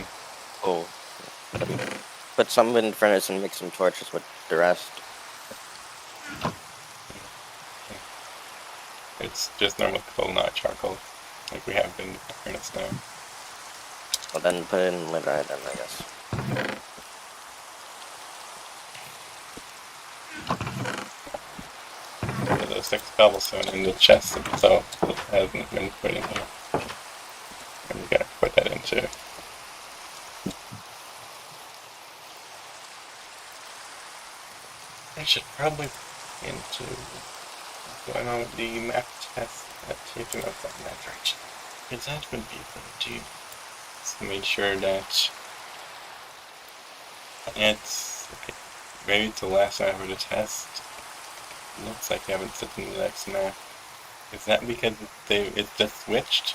[SPEAKER 1] Oh, put some in the furnace and make some torches with the rest.
[SPEAKER 2] it's just normal coal, not charcoal, like we have been in the furnace now.
[SPEAKER 1] Well, then put it in later then, I guess.
[SPEAKER 2] the 6 cobblestone in the chest itself that hasn't been put in here. And we gotta put that into. I should probably into going on with the map test at taking up that map direction. Because that would be fun too. So make sure that it's okay. Maybe it's the last map for the test. Looks like they haven't set in the next map. Is that because it just switched?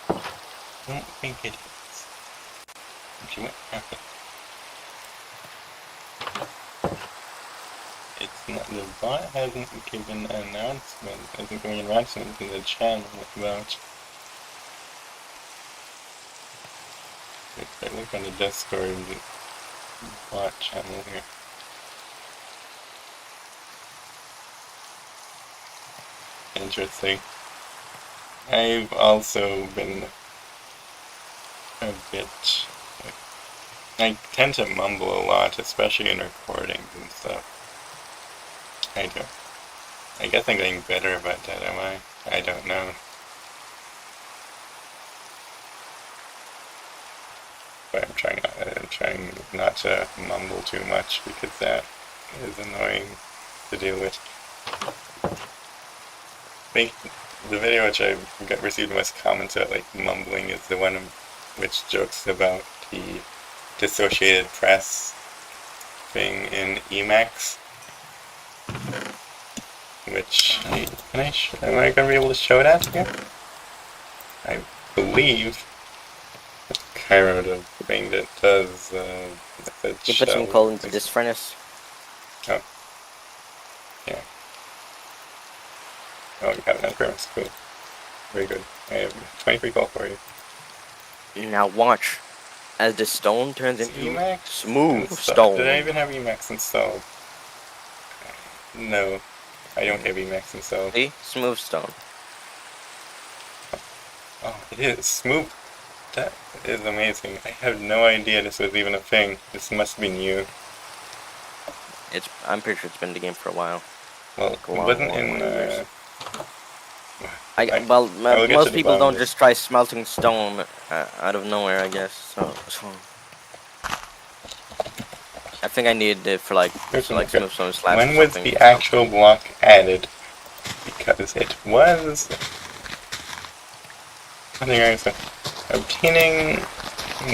[SPEAKER 2] I don't think it is. She went after. It's not, the bot hasn't given an announcement, hasn't given an announcement in the channel about. If I look on the Discord bot channel here. Interesting. I've also been a bit. I tend to mumble a lot, especially in recordings and stuff. I do. I guess I'm getting better about that, am I? I don't know. But I'm trying not to mumble too much because that is annoying to deal with. I think the video which I received the most comments about, like mumbling, is the one which jokes about the dissociated press thing in Emacs. Which am I gonna be able to show that here? I believe Cairo the thing that does
[SPEAKER 1] You put some coal into this furnace.
[SPEAKER 2] Oh. Yeah. Oh, you have an furnace. Cool. Very good. I have 23 coal for you.
[SPEAKER 1] Now watch as the stone turns into
[SPEAKER 2] Emacs
[SPEAKER 1] smooth stone.
[SPEAKER 2] Did I even have Emacs installed? No. I don't have Emacs installed.
[SPEAKER 1] See? Smooth stone.
[SPEAKER 2] Oh, it is. Smooth. That is amazing. I have no idea this was even a thing. This must be new.
[SPEAKER 1] I'm pretty sure it's been in the game for a while.
[SPEAKER 2] Well, it wasn't in.
[SPEAKER 1] Most people don't just try smelting stone out of nowhere, I guess. So I think I needed it for like smooth stone slabs.
[SPEAKER 2] When was the actual block added? Because it was. I think I was obtaining.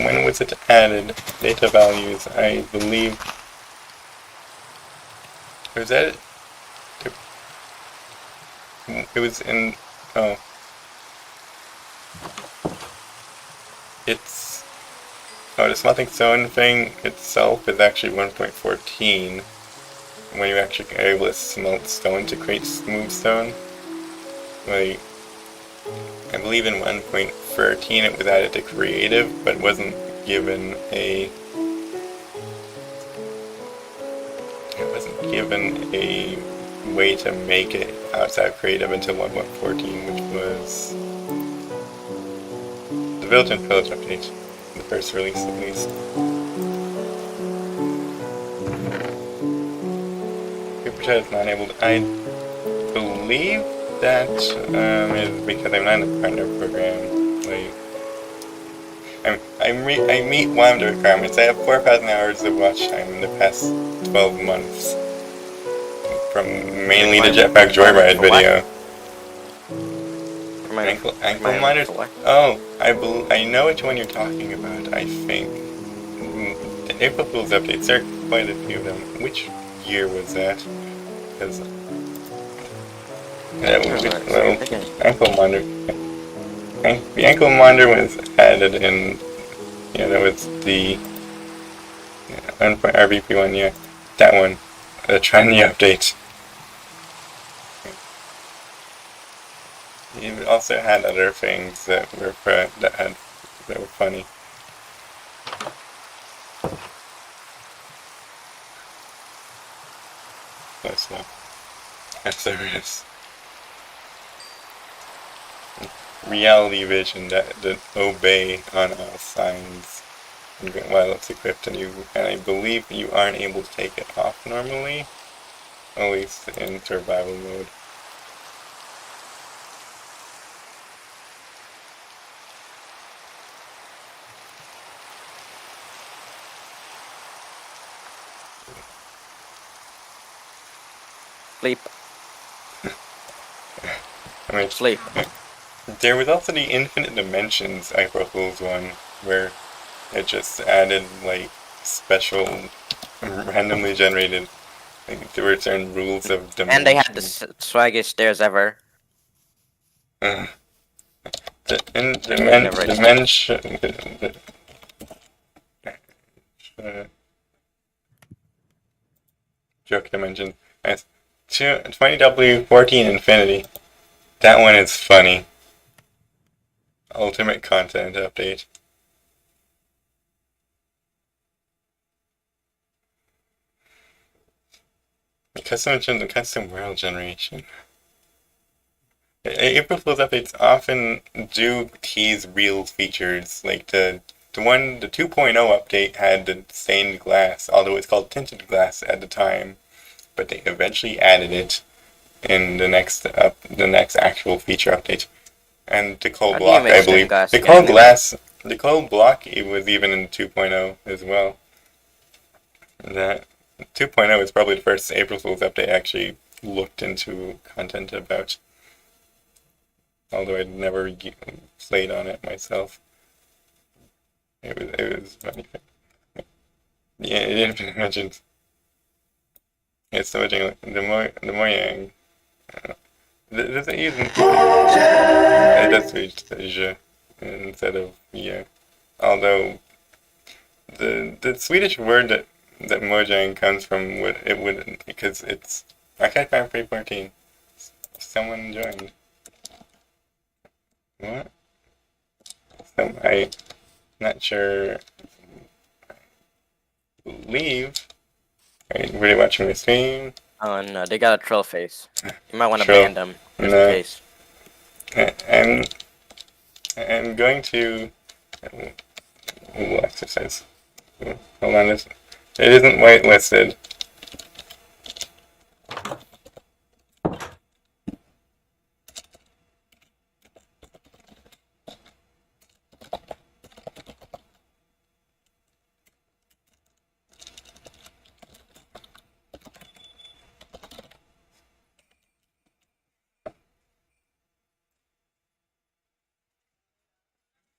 [SPEAKER 2] When was it added? Data values, I believe. Was that it? It was in. Oh. It's. Oh, the smelting stone thing itself is actually 1.14. When you actually are able to smelt stone to create smooth stone. Like, I believe in 1.13 it was added to creative, but wasn't given a. It wasn't given a way to make it outside creative until 1.14, which was the built-in village update, the first release at least. Super chat is not enabled. I believe that is because I'm not in the partner program. Like, I meet one of the requirements. I have 4,000 hours of watch time in the past 12 months. From mainly the Jetpack Joyride video. Ankle miners? Oh, I know which one you're talking about, I think. The April Fool's updates, there are quite a few of them. Which year was that? Because... ankle monitor. The ankle monitor was added in... Yeah, that was the... RVP one, yeah. That one. The trendy update. You also had other things that were funny. Close enough. Yes, there is. Reality vision that obey on all signs. while it's equipped, and I believe you aren't able to take it off normally, at least in survival mode.
[SPEAKER 1] Sleep.
[SPEAKER 2] I mean,
[SPEAKER 1] Sleep.
[SPEAKER 2] there was also the Infinite Dimensions April Fool's one, where it just added like special, randomly generated. Like, there were certain rules of
[SPEAKER 1] And they had the
[SPEAKER 2] dimension.
[SPEAKER 1] swaggiest stairs ever.
[SPEAKER 2] Uh,
[SPEAKER 1] They've never existed.
[SPEAKER 2] dimension. Uh, Joke dimension. Nice. 20W14 Infinity. That one is funny. Ultimate content update. The custom world generation. April Fool's updates often do tease real features, like the 2.0 update had the stained glass, although it's called tinted glass at the time, but they eventually added it in the next actual feature update. And the cold
[SPEAKER 1] How do you
[SPEAKER 2] block,
[SPEAKER 1] make
[SPEAKER 2] I
[SPEAKER 1] stained
[SPEAKER 2] believe.
[SPEAKER 1] glass
[SPEAKER 2] The
[SPEAKER 1] again?
[SPEAKER 2] cold block, it was even in 2.0 as well. That 2.0 is probably the first April Fool's update I actually looked into content about. Although I'd never played on it myself. It was funny. Yeah, it didn't mention. It's so much the Mojang. Does it use it does switch to je instead of yeah. Although the Swedish word that Mojang comes from would because it's Arcade Fire 314. Someone joined. What? I'm not sure. Leave. Are you really watching the stream?
[SPEAKER 1] Oh no, they got a troll face. You might want to
[SPEAKER 2] Troll.
[SPEAKER 1] ban them, just
[SPEAKER 2] No.
[SPEAKER 1] in case.
[SPEAKER 2] I'm going to. We'll exercise. Hold on, it isn't whitelisted.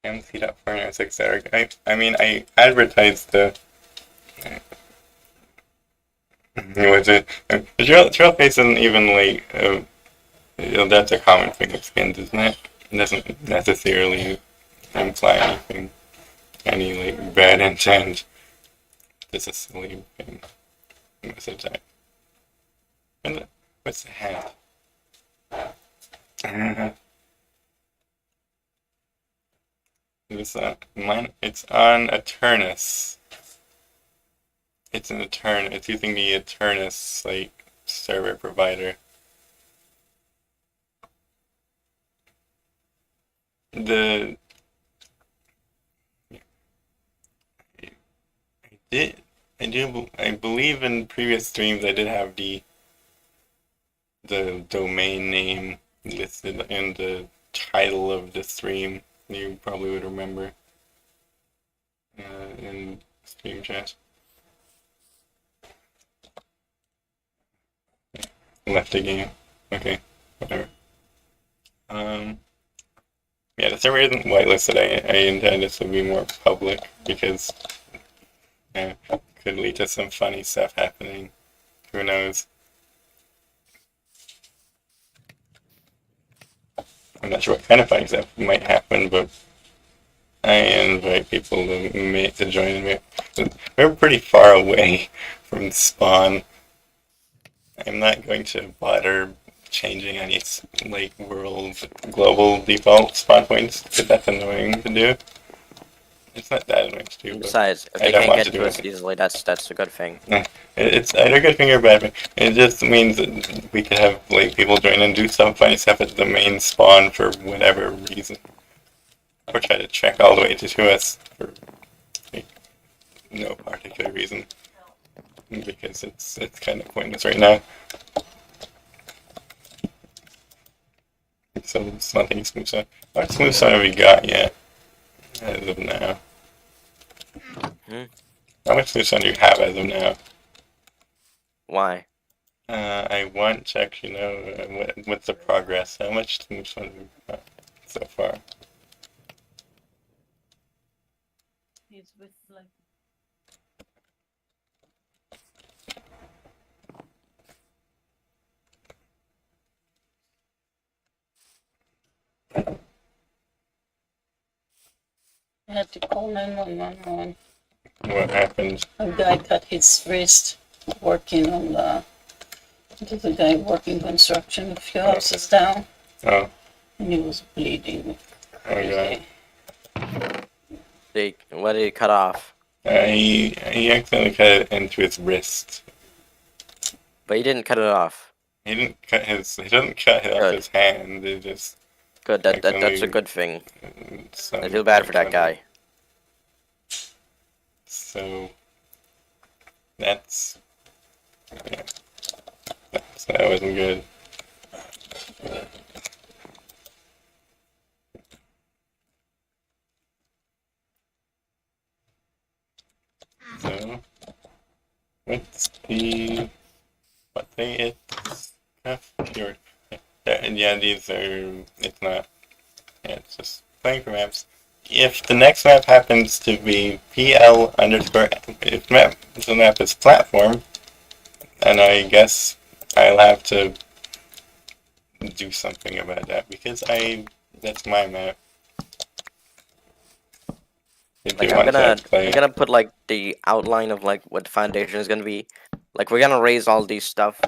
[SPEAKER 2] MC.406 Eric. I mean, I advertised the. Was it? The trail face isn't even like. That's a common thing with skins, isn't it? It doesn't necessarily imply anything, any like bad intent. This is a silly thing most of the time. What's the hat? It's on Eternus. It's an Eternus. It's using the Eternus like server provider. I believe in previous streams I did have the domain name listed in the title of the stream. You probably would remember in stream chat. Left the game. Okay, whatever. Yeah, the server isn't whitelisted. I intend this to be more public because could lead to some funny stuff happening. Who knows? I'm not sure what kind of funny stuff might happen, but I invite people to join me. We're pretty far away from spawn. I'm not going to bother changing any like global default spawn points because that's annoying to do. It's not that annoying to do. But
[SPEAKER 1] Besides, if
[SPEAKER 2] I
[SPEAKER 1] they
[SPEAKER 2] don't
[SPEAKER 1] can't
[SPEAKER 2] want
[SPEAKER 1] get
[SPEAKER 2] to do
[SPEAKER 1] to us
[SPEAKER 2] it.
[SPEAKER 1] easily, that's a good thing.
[SPEAKER 2] It's either good thing or bad thing. It just means that we could have like people join and do some funny stuff at the main spawn for whatever reason, or try to trek all the way to us for like, no particular reason. Because it's kind of pointless right now. So it's nothing smooth stone. What smooth stone have we got yet? As of now.
[SPEAKER 1] Hmm?
[SPEAKER 2] How much smooth stone do you have as of now?
[SPEAKER 1] Why?
[SPEAKER 2] I want to actually know what's the progress. How much smooth stone have we got so far?
[SPEAKER 3] It's with like I had to call 911
[SPEAKER 2] What happened?
[SPEAKER 3] a guy cut his wrist working on there's a guy working construction a few houses down
[SPEAKER 2] Oh,
[SPEAKER 3] and he was bleeding
[SPEAKER 2] oh god.
[SPEAKER 3] crazy.
[SPEAKER 1] What did he cut off?
[SPEAKER 2] He accidentally cut it into his wrist.
[SPEAKER 1] But he didn't cut it off.
[SPEAKER 2] He doesn't cut it off
[SPEAKER 1] Good.
[SPEAKER 2] his hand. It just
[SPEAKER 1] Good. That's a
[SPEAKER 2] accidentally.
[SPEAKER 1] good thing.
[SPEAKER 2] Some,
[SPEAKER 1] I feel bad for that guy.
[SPEAKER 2] So that's yeah. That wasn't good. So what's the what they it's your yeah, these are it's not yeah, it's just playing for maps. If the next map happens to be PL underscore if the map is platform, then I guess I'll have to do something about that because that's my map. If
[SPEAKER 1] Like
[SPEAKER 2] you want to play
[SPEAKER 1] I'm gonna put like the outline of like what the foundation is gonna be. Like we're gonna raise all the stuff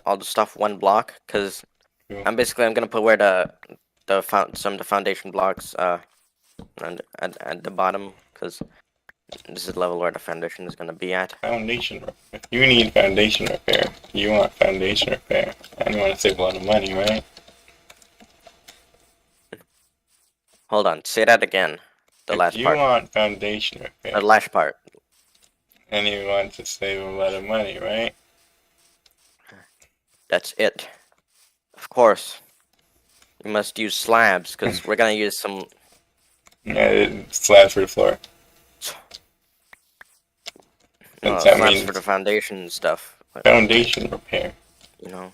[SPEAKER 1] one block, cause
[SPEAKER 2] Cool.
[SPEAKER 1] I'm gonna put where some of the foundation blocks and at the bottom, cause this is the level where the foundation is gonna be at.
[SPEAKER 2] Foundation. If you need foundation repair, you want foundation repair, and you want to save a lot of money, right?
[SPEAKER 1] Hold on, say that again. The
[SPEAKER 2] If
[SPEAKER 1] last
[SPEAKER 2] you
[SPEAKER 1] part.
[SPEAKER 2] want foundation repair,
[SPEAKER 1] The last part.
[SPEAKER 2] and you want to save a lot of money, right?
[SPEAKER 1] That's it. Of course. You must use slabs, cause we're gonna use some.
[SPEAKER 2] Yeah, slabs for the floor. And that
[SPEAKER 1] Slabs for
[SPEAKER 2] means
[SPEAKER 1] the foundation stuff.
[SPEAKER 2] foundation repair.
[SPEAKER 1] You know.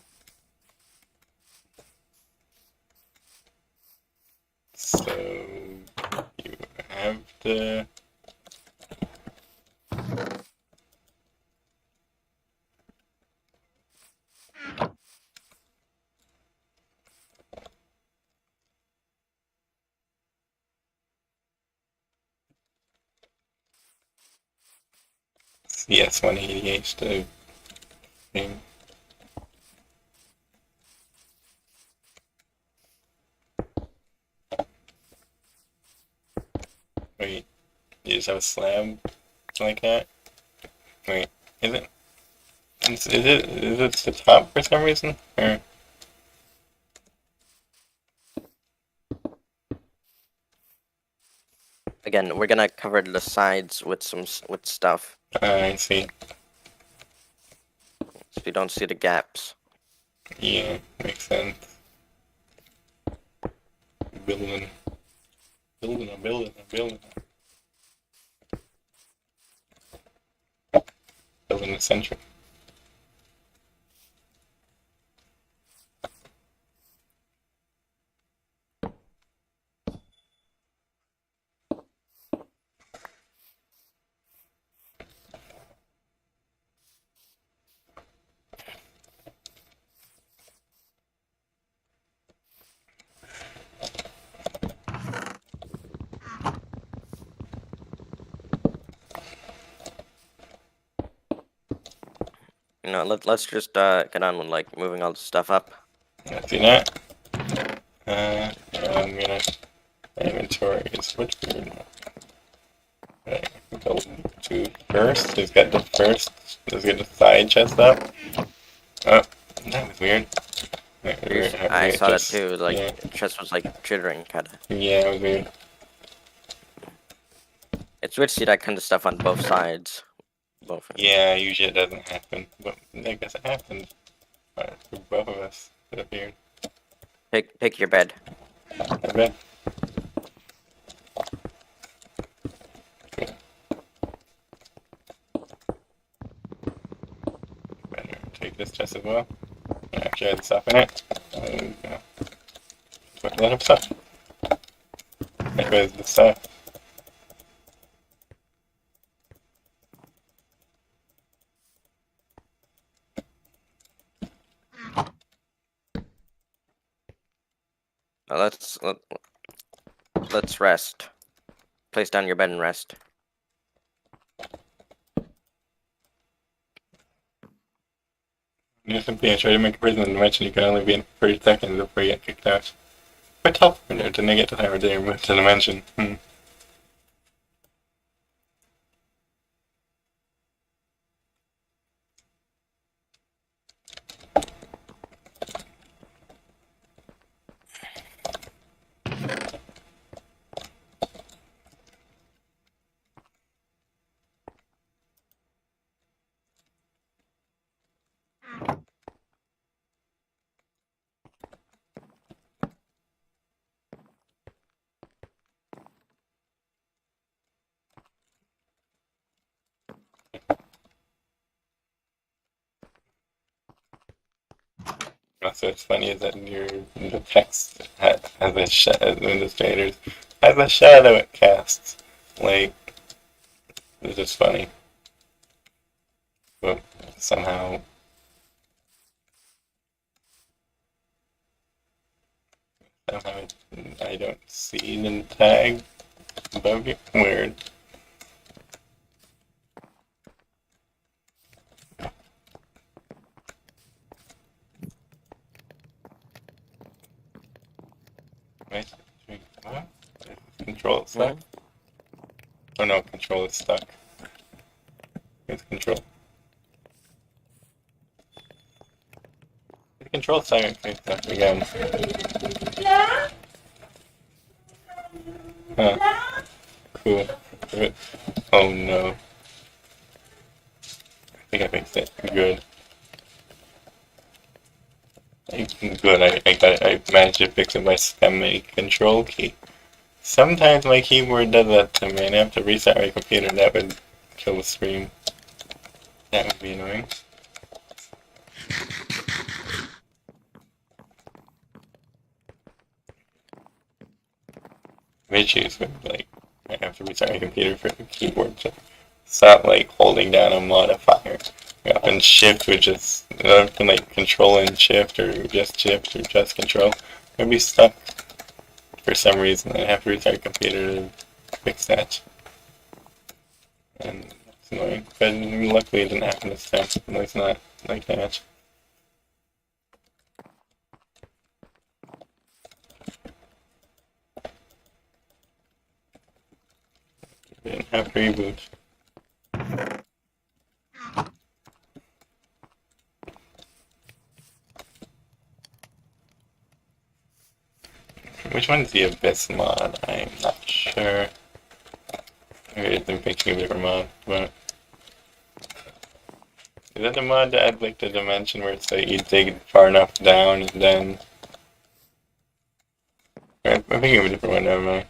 [SPEAKER 2] So you have to. Yes, 188 to thing. Wait, you just have a slab like that? Wait, is it? Is it the top for some reason? Or
[SPEAKER 1] Again, we're gonna cover the sides with with stuff,
[SPEAKER 2] I see.
[SPEAKER 1] so you don't see the gaps.
[SPEAKER 2] Yeah, makes sense. Building, building the center.
[SPEAKER 1] Let's just get on with like moving all the stuff up.
[SPEAKER 2] Let's do that. I'm gonna inventory is which weird. Right, go to first. Let's get the first. Let's get the side chest up. Oh, that was weird.
[SPEAKER 1] I saw that
[SPEAKER 2] Just-
[SPEAKER 1] too. Like
[SPEAKER 2] yeah,
[SPEAKER 1] chest was like jittering, kind of.
[SPEAKER 2] yeah, it was weird.
[SPEAKER 1] It's weird to see that kind of stuff on both sides. both.
[SPEAKER 2] Yeah, usually it doesn't happen, but I guess it happened. For both of us, it appeared.
[SPEAKER 1] Pick your bed.
[SPEAKER 2] I bet. Better take this chest as well. Actually, I had stuff in it. Put a lot of stuff. That was the stuff.
[SPEAKER 1] Now let's rest. Place down your bed and rest.
[SPEAKER 2] You simply try to make a prison dimension, you can only be in for 30 seconds before you get kicked out. Quite tough when you're to negate the timer there with the dimension. Also, what's funny is that the text has administrators has a shadow it casts. Like, it's just funny. But somehow I don't see the tag above you. Weird. Wait, what? Control is stuck? Oh no, control is stuck. It's control. The control is stuck again. Huh. Cool. Oh no. I think I fixed it. Good. Good, I got it. I managed to fix it by spamming control key. Sometimes my keyboard does that to me and I have to restart my computer. That would kill the stream. That would be annoying. Issues with like I have to restart my computer for the keyboard to stop like holding down a modifier. Up and shift would just up and like control and shift or just control. I'd be stuck for some reason. I have to restart the computer to fix that. And it's annoying. But luckily it didn't happen this time. At least not like that. Didn't have to reboot. Which one's the Abyss mod? I'm not sure. Maybe I'm thinking of a different mod, but is that the mod that had like the dimension where it's like you dig far enough down and then I'm thinking of a different one, never mind.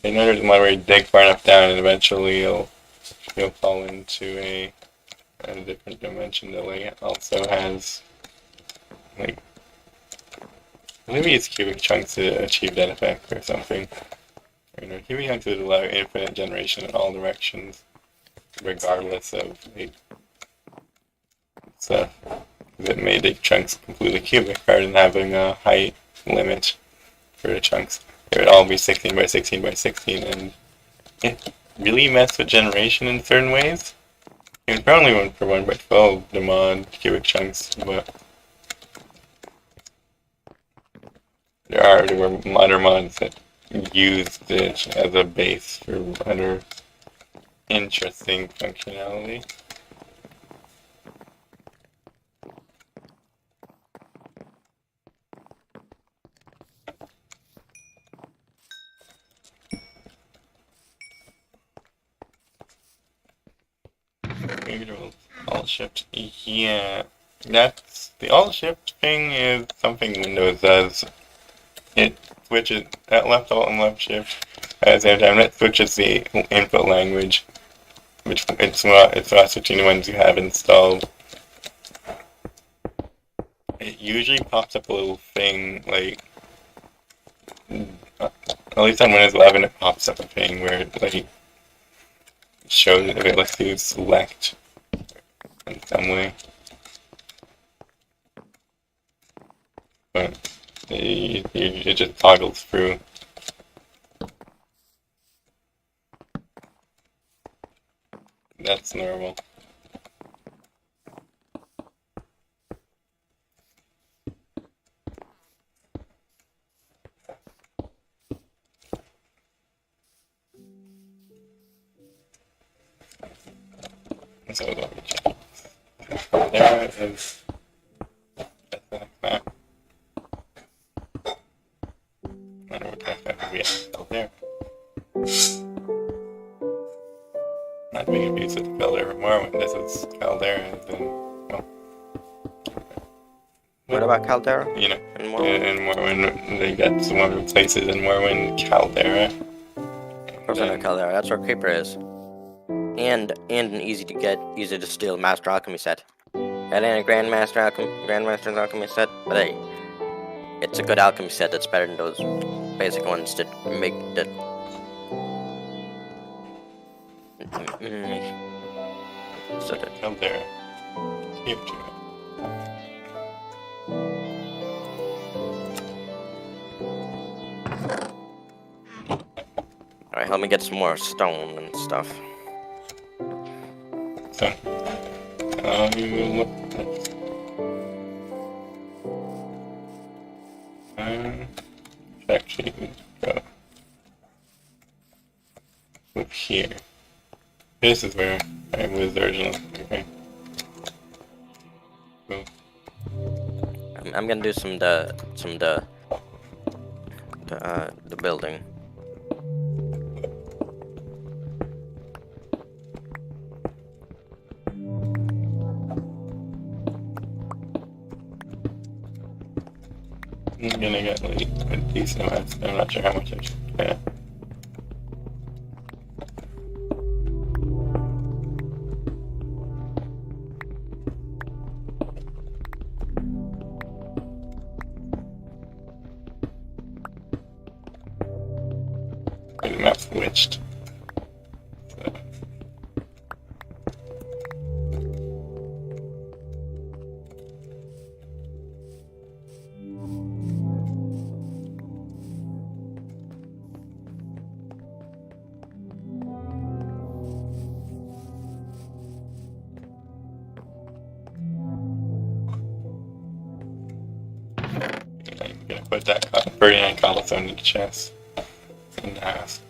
[SPEAKER 2] I know there's a mod where you dig far enough down and eventually you'll fall into a different dimension that like also has like maybe it's cubic chunks to achieve that effect or something. Or no, cubic chunks would allow infinite generation in all directions, regardless of like stuff. It made the chunks completely cubic rather than having a height limit for the chunks. They would all be 16 by 16 by 16, and it really messed with generation in certain ways. It was probably 1 for 1 by 12 the mod cubic chunks, but there were other mods that used it as a base for other interesting functionality. Usual alt shift. Yeah, that's the alt shift thing is something Windows does. It switches at left alt and left shift at the same time. It switches the input language, which it's not switching the ones you have installed. It usually pops up a little thing like, at least on Windows 11, it pops up a thing where it like shows if it lets you select in some way. But it just toggles through. That's normal. So let me check. There is that's like that. I don't know what that would be still there. Not being abused with Caldera more when this is Caldera, then well.
[SPEAKER 1] What about Caldera?
[SPEAKER 2] You know,
[SPEAKER 1] And Morrowind?
[SPEAKER 2] and Morrowind, they got some other places in Morrowind, Caldera.
[SPEAKER 1] Of course I know Caldera. That's where Creeper is. And an easy to steal Master Alchemy set. That ain't a Grandmaster's Alchemy set, but hey, it's a good alchemy set that's better than those basic ones that make that. So that
[SPEAKER 2] Caldera. Keep to it.
[SPEAKER 1] Alright, help me get some more stone and stuff.
[SPEAKER 2] So, you look at actually go up here. This is where I was originally. Okay. Cool.
[SPEAKER 1] I'm gonna do the building.
[SPEAKER 2] I'm gonna get like a decent amount. I'm not sure how much I should. Yeah. The map's glitched. So. I'm gonna put that 39 cobblestone in the chest. In the house.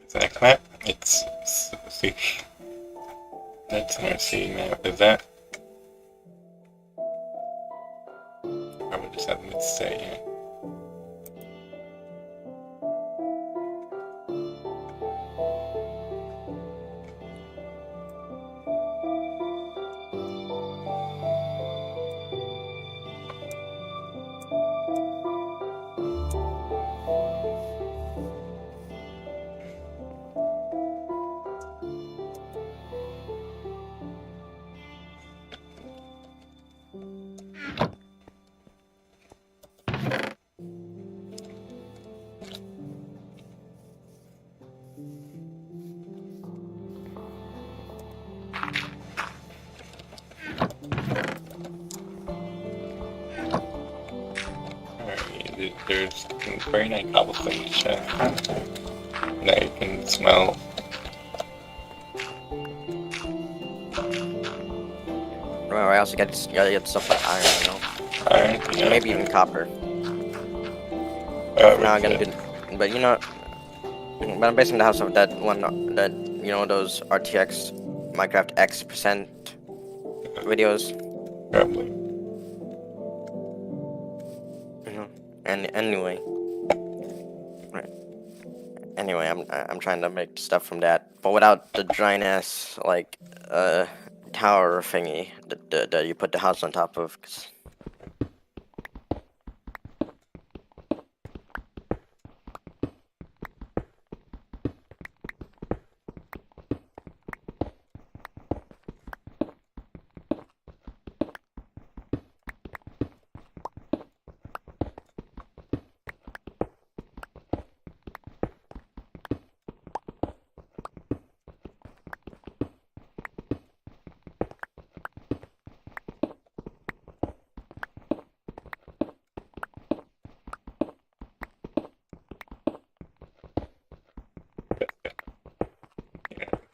[SPEAKER 2] Is that a map? It's see. That's our C map. Is that? I would just have them say here. There's 39 cobblestone in the chest. Now you can smell.
[SPEAKER 1] Well, I also gotta get stuff like iron, you know?
[SPEAKER 2] Iron, yeah.
[SPEAKER 1] Maybe even copper.
[SPEAKER 2] Oh,
[SPEAKER 1] Now I'm gonna do, but you know, but I'm basing the house off that one, that, you know, those RTX Minecraft X% videos.
[SPEAKER 2] probably.
[SPEAKER 1] You know, and anyway, right. Anyway, I'm trying to make stuff from that, but without the giant ass like tower thingy that you put the house on top of. 'Cause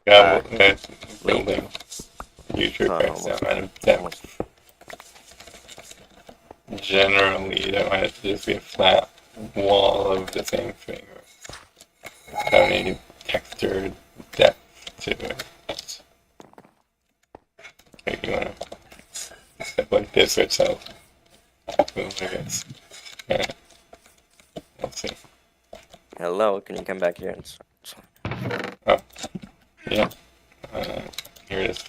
[SPEAKER 2] Yeah,
[SPEAKER 1] wait,
[SPEAKER 2] building huge requires that amount of
[SPEAKER 1] almost.
[SPEAKER 2] depth. Generally, you don't want it to just be a flat wall of the same thing. You don't need textured depth to it. Like you want to step like this or so. Boom, I guess. Yeah. Let's see.
[SPEAKER 1] Hello, can you come back here?
[SPEAKER 2] Oh, yeah. Here it is.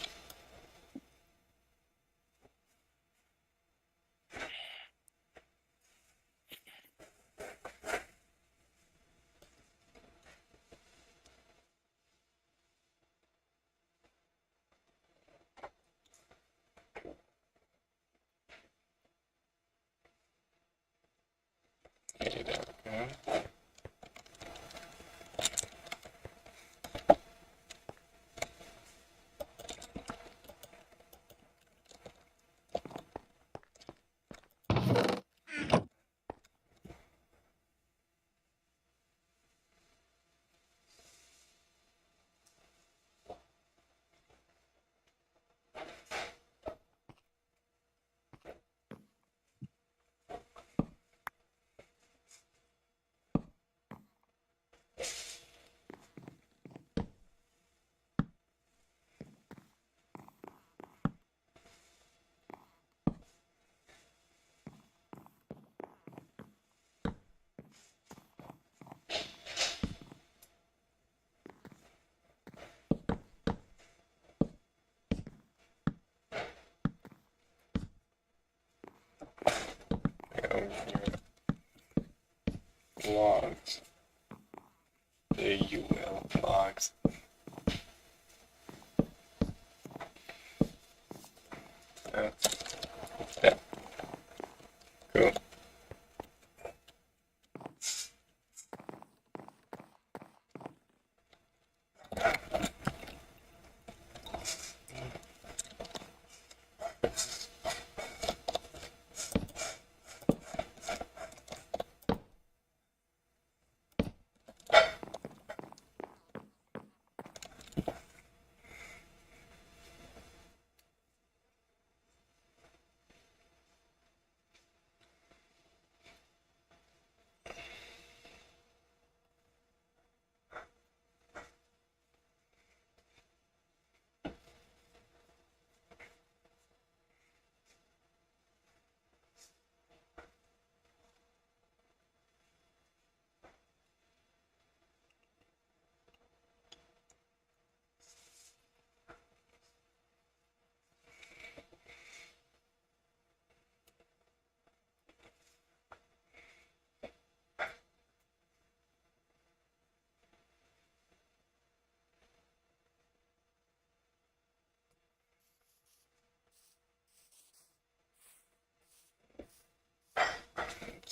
[SPEAKER 2] Okay, there we go. Your logs. The UL logs. Yeah. Cool.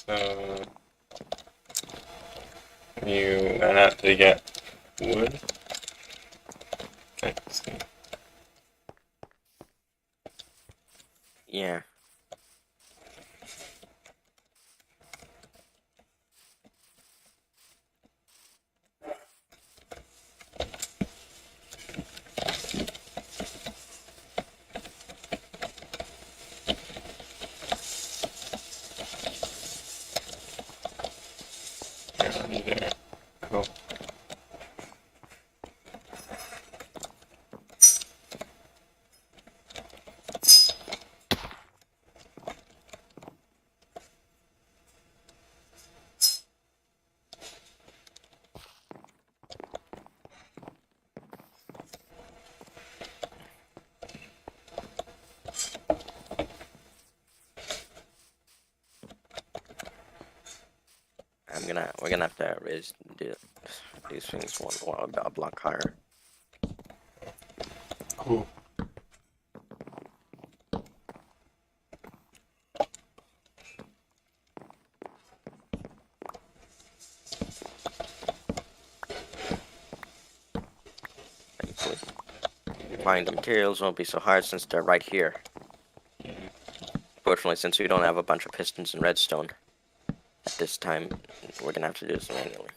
[SPEAKER 2] So you went out to get wood. Let's see.
[SPEAKER 1] Yeah.
[SPEAKER 2] You're already there. Cool.
[SPEAKER 1] we're gonna have to raise these things a block higher.
[SPEAKER 2] Cool.
[SPEAKER 1] Thankfully, finding the materials won't be so hard since they're right here. Fortunately, since we don't have a bunch of pistons and redstone at this time, we're gonna have to do this manually.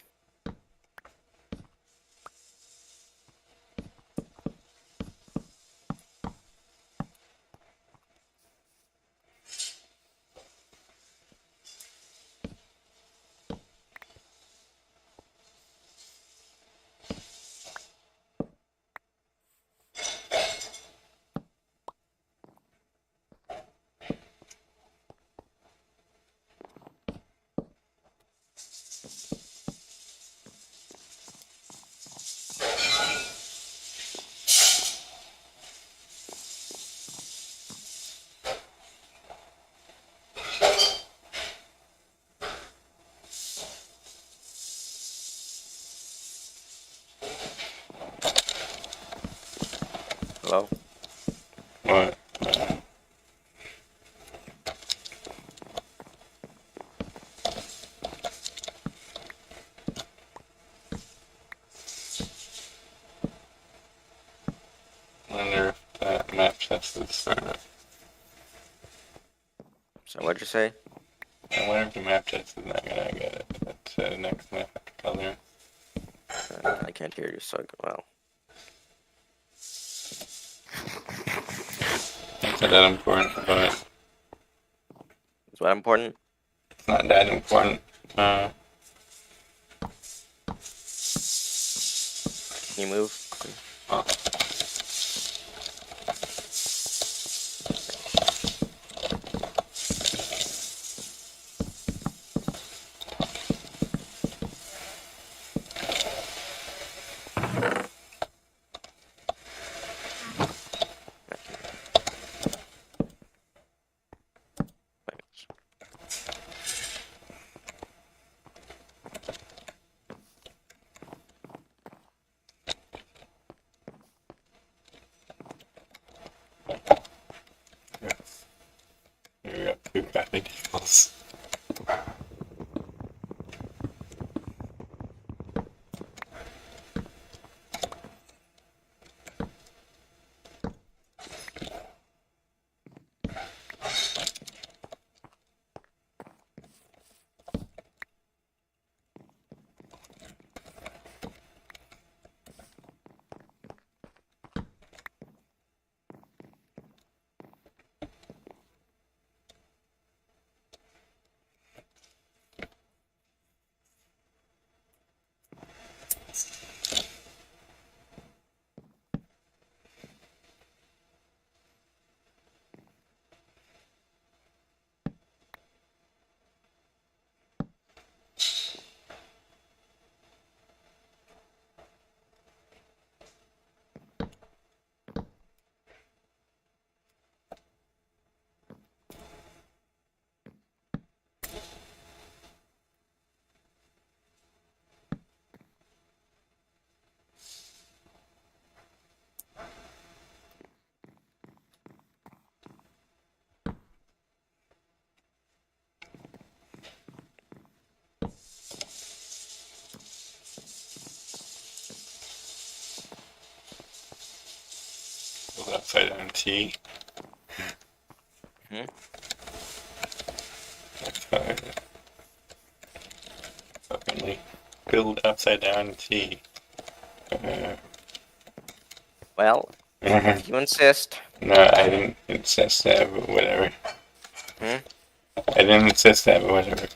[SPEAKER 1] Hello?
[SPEAKER 2] What? Wonder if that map test is started.
[SPEAKER 1] So what'd you say?
[SPEAKER 2] I wonder if the map test is not gonna get it. That's the next map after color.
[SPEAKER 1] I can't hear you so well.
[SPEAKER 2] It's not that important, but
[SPEAKER 1] Is what important?
[SPEAKER 2] it's not that important.
[SPEAKER 1] Can you move?
[SPEAKER 2] Oh.
[SPEAKER 1] Thanks.
[SPEAKER 2] Yes. Here we got two crappy tables. Upside down T.
[SPEAKER 1] Hmm?
[SPEAKER 2] That's fine. Fucking build upside down T.
[SPEAKER 1] Well,
[SPEAKER 2] No,
[SPEAKER 1] if you insist.
[SPEAKER 2] I didn't insist that, but whatever.
[SPEAKER 1] Hmm?
[SPEAKER 2] I didn't insist that, but whatever.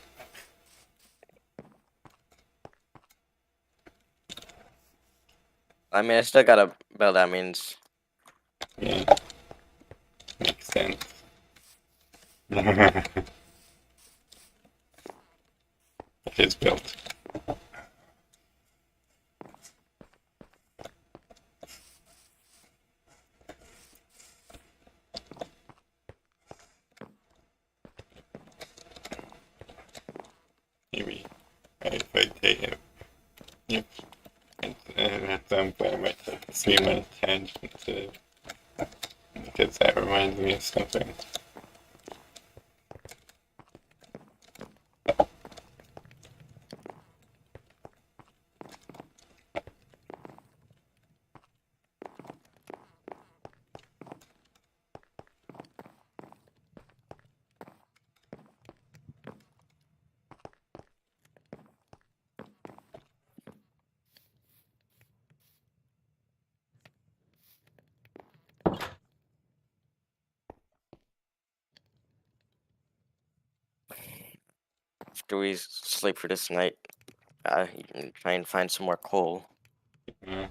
[SPEAKER 1] I mean, I still gotta build. That means
[SPEAKER 2] Yeah. Makes sense. It is built. Maybe. I Okay, yep. At some point I might take a 3-minute tangent because that reminds me of something.
[SPEAKER 1] After we sleep for this night, you can try and find some more coal.
[SPEAKER 2] Mm.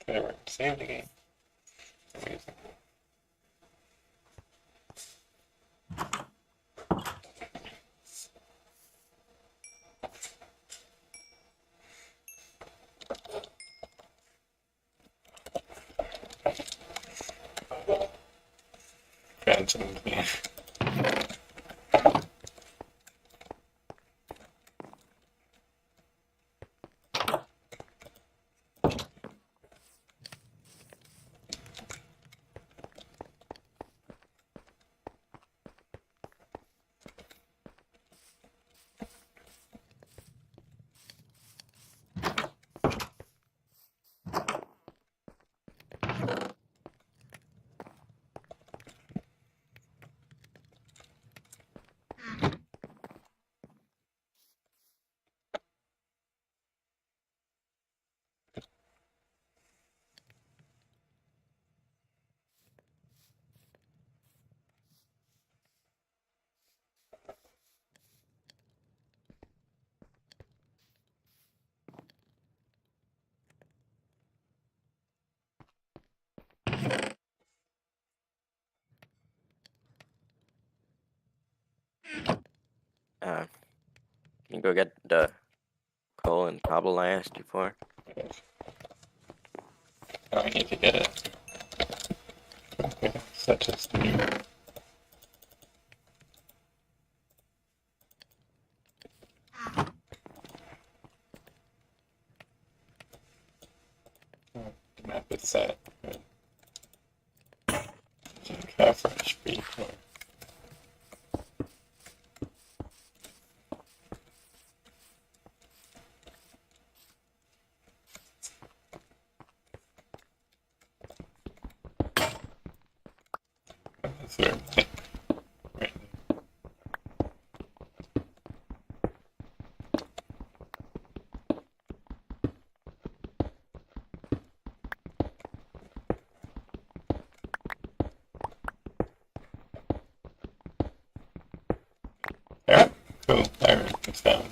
[SPEAKER 2] Okay, we're saved again. Amazing. Transcend me.
[SPEAKER 1] Can you go get the coal and cobble I asked you for?
[SPEAKER 2] Oh, I need to get it. Okay, such as new. The map is set. Good. How fresh before. That's where right. Alright, cool. Iron is found.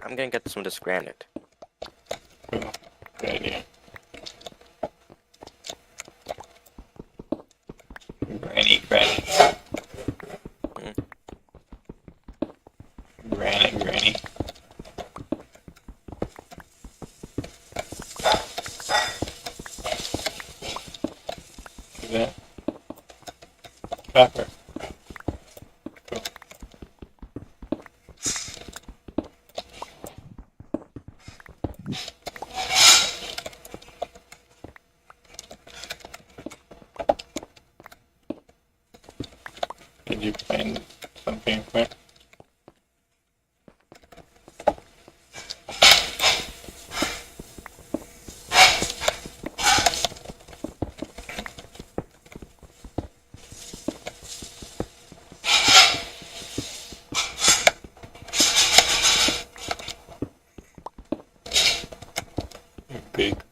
[SPEAKER 1] I'm gonna get some of this granite.
[SPEAKER 2] Cool. Good idea. Granny. Granny. See that? Copper. Cool. Did you find something quick?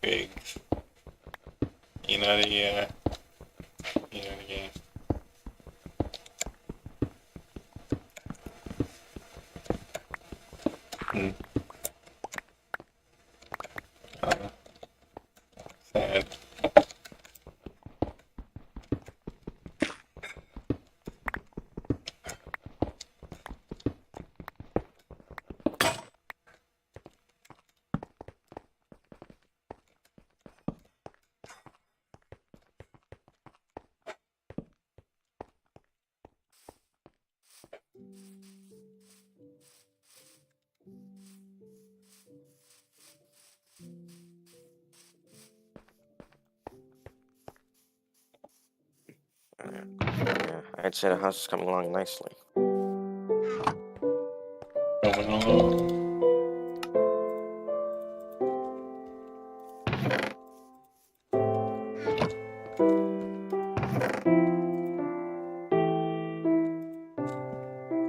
[SPEAKER 2] Big. You know the game. Hmm. Sad.
[SPEAKER 1] Yeah, I'd say the house is coming along nicely.
[SPEAKER 2] Going along.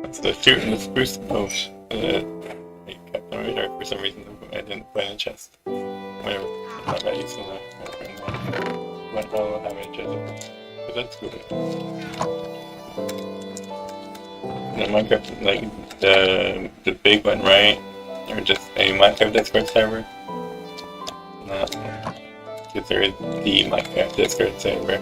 [SPEAKER 2] That's the shooting the spruce bush. I kept on radar for some reason. I didn't put in a chest. Whatever. I'm not that useful now. But I'll have a chest. But that's good. The Minecraft, like the big one, right? Or just a Minecraft Discord server? No. Because there is the Minecraft Discord server.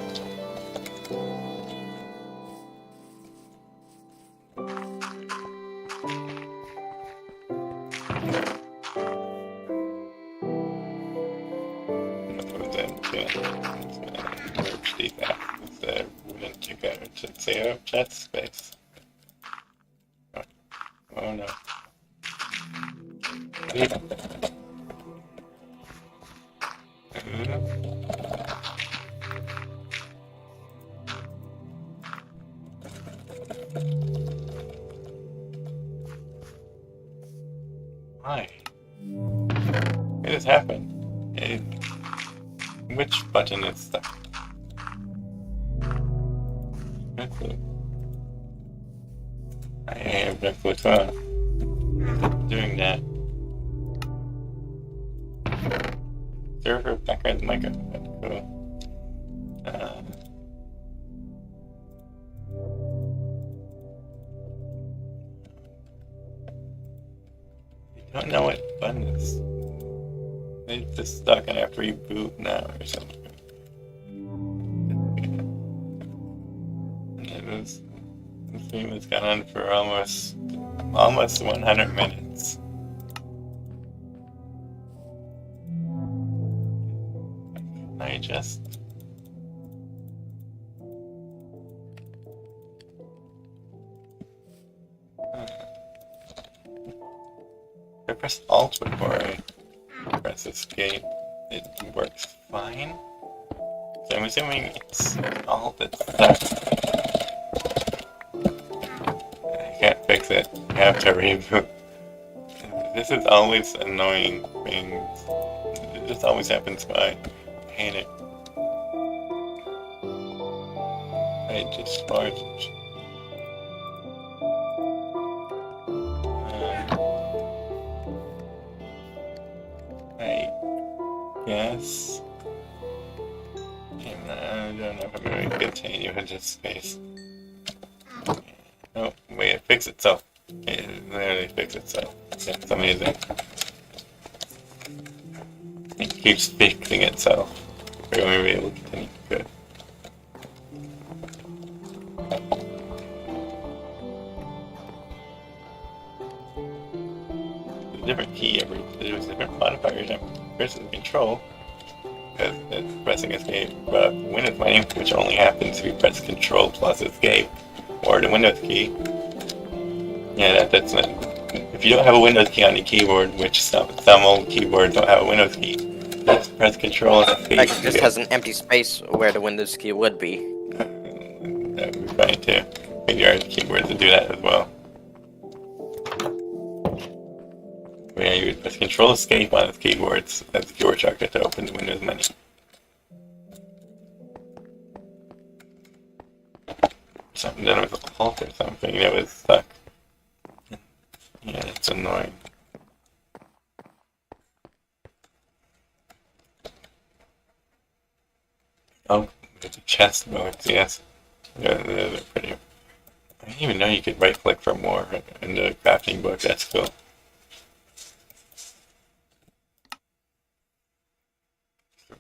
[SPEAKER 2] Merge these out with the wooden chicken, which should save chest space. Oh no. Why? What has happened? Which button is stuck? No clue. I have no clue as well. Doing that. Server background microphone. Cool. I don't know what button is. It's just stuck and I have to reboot now or something. This stream has gone on for almost 100 minutes. I just I press Alt before I press Escape. It works fine. So I'm assuming it's Alt that's stuck. I can't fix it. I have to reboot. This is always annoying things. It just always happens when I panic. I just farted. I guess. I don't know if I'm going to continue with this space. Oh, wait, it fixed itself. It literally fixed itself. It's amazing. It keeps fixing itself. We're going to be able to continue. Good. There's a different key there's different modifiers every pressing control. Because it's pressing escape, but Windows mining, which only happens if you press control plus escape, or the Windows key. Yeah, that's not. If you don't have a Windows key on your keyboard, which some old keyboards don't have a Windows key, just press control and escape.
[SPEAKER 1] Like it just has an empty space where the Windows key would be.
[SPEAKER 2] That would be fine too. Maybe our keyboards would do that as well. Yeah, you would press control escape on the keyboards as the keyboard shortcut to open the Windows menu. Something done with a halt or something that was stuck. Yeah, it's annoying. Oh, there's a chest modes, yes. Yeah, they're pretty. I didn't even know you could right click for more in the crafting book, that's cool.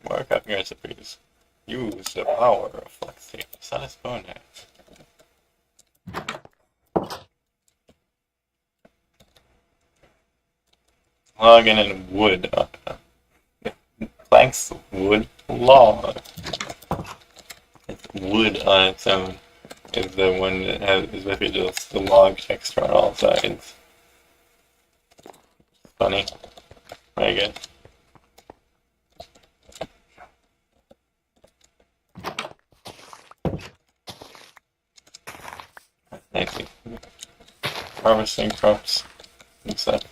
[SPEAKER 2] More crafting recipes. Use the power of flex tape. Set a spoon there. Logging in wood. Planks wood log. It's wood on its own is the one that is basically just the log texture on all sides. Funny. Very good. Nice. Harvesting crops and stuff.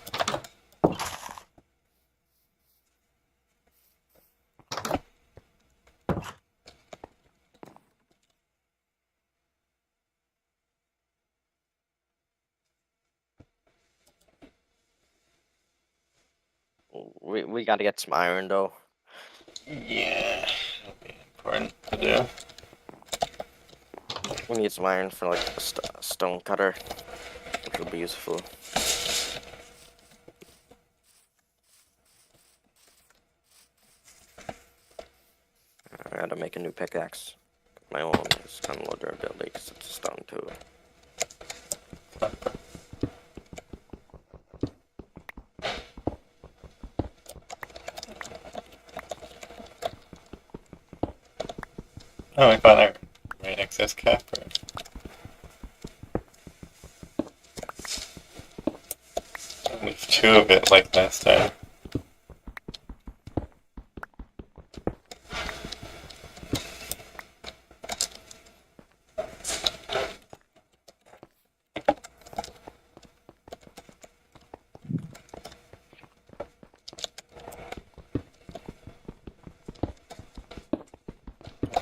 [SPEAKER 1] We gotta get some iron though.
[SPEAKER 2] Yeah, that'll be important to do.
[SPEAKER 1] We need some iron for like a stone cutter, which will be useful. I gotta make a new pickaxe. My own is kind of low durability because it's a stone too.
[SPEAKER 2] Oh, I found our excess copper. There's 2 of it like last time.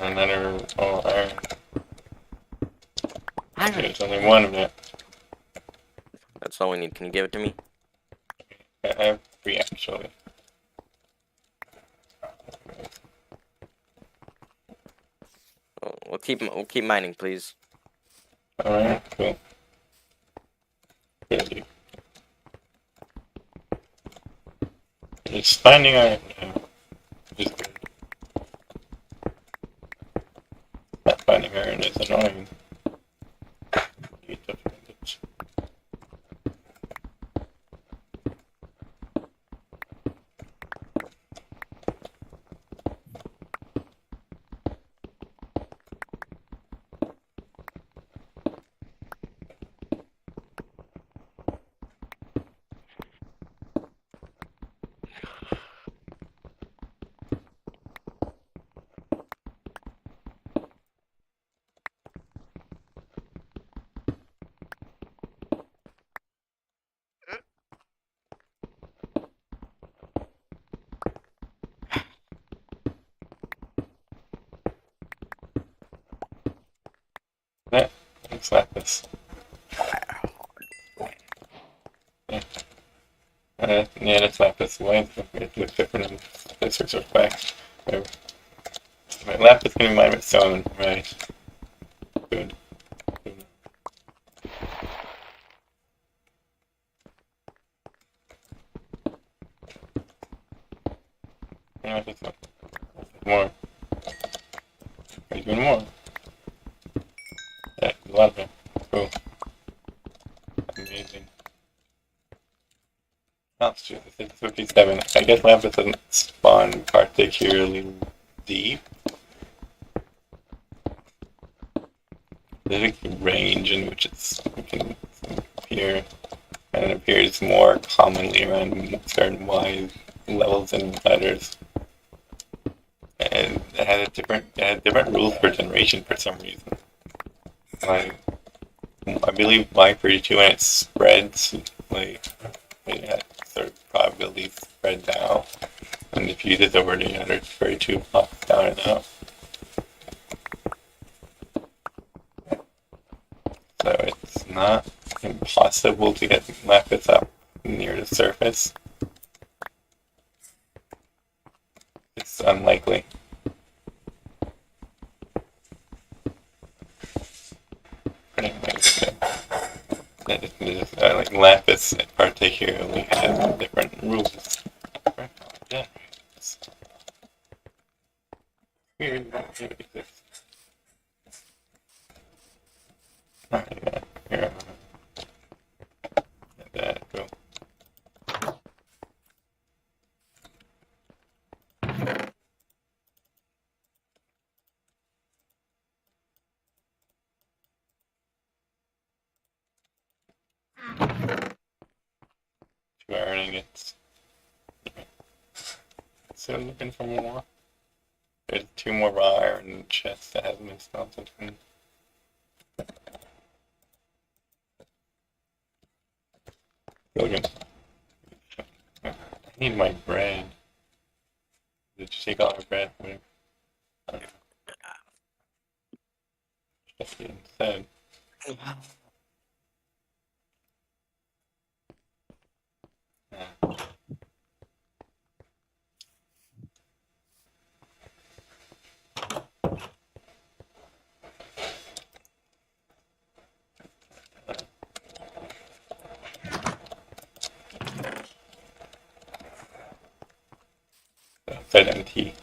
[SPEAKER 2] Another iron. There's only 1 of it.
[SPEAKER 1] That's all we need. Can you give it to me?
[SPEAKER 2] I have 3 actually.
[SPEAKER 1] We'll keep mining, please.
[SPEAKER 2] Alright, cool. Good. It's finding iron now. Which is good. Not finding iron is annoying. Yeah, let's let this. Yeah, let's let this away. It looks different in this sorts of facts. My lapis can be mined with stone, right? Good. much this one. More. There's even more. Yeah, a lot of them. Cool. Amazing. Oh, shoot, this is 57. I guess lapis doesn't spawn particularly deep. There's a range in which it can appear, and it appears more commonly around certain levels and letters. And it had different rules per generation for some reason. Like, I believe Y32 when it spreads, like, it had sort of probabilities spread down. And if you use it over the other 32 pops down and up. So it's not impossible to get lapis up near the surface. It's unlikely. Like lapis particularly has different rules. Yeah. Weird. Alright, here. Go. Earning it. So looking for more. There's 2 more raw iron chests that haven't been smelted in. Logan. I need my bread. Did you take all our bread? I don't know. Just instead. Upside down T.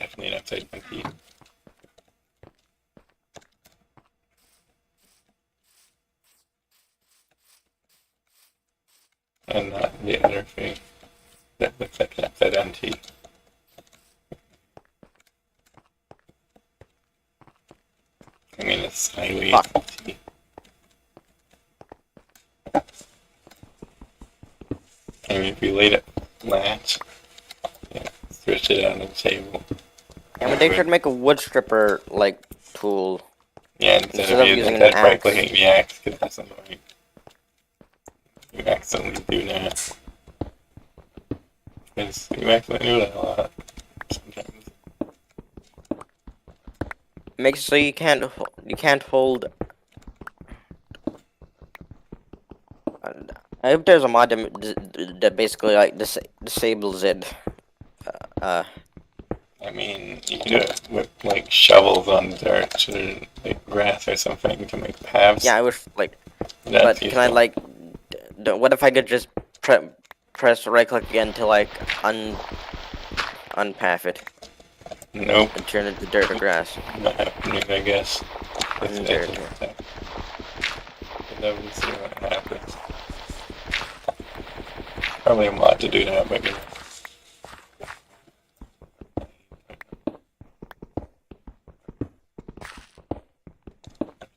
[SPEAKER 2] Definitely an upside down T. And not the other thing that looks like an upside down T. I mean, a sideways T. I mean, if you laid it flat, yeah, switch it on the table.
[SPEAKER 1] Yeah, but they should make a wood stripper like tool.
[SPEAKER 2] Yeah, instead of using right clicking the axe, because that's annoying. You accidentally do that. Because you accidentally do that a lot. Sometimes.
[SPEAKER 1] Makes so you can't hold. I hope there's a mod that basically like disables it.
[SPEAKER 2] I mean, you can do it with like shovels on dirt or like grass or something to make paths.
[SPEAKER 1] Yeah, I wish like.
[SPEAKER 2] That's
[SPEAKER 1] but
[SPEAKER 2] useful.
[SPEAKER 1] can I like? What if I could just press right click again to like unpath it?
[SPEAKER 2] Nope.
[SPEAKER 1] And turn it to dirt or grass.
[SPEAKER 2] Not happening, I guess.
[SPEAKER 1] Dirt.
[SPEAKER 2] And then we'll see what happens. Probably a mod to do that, but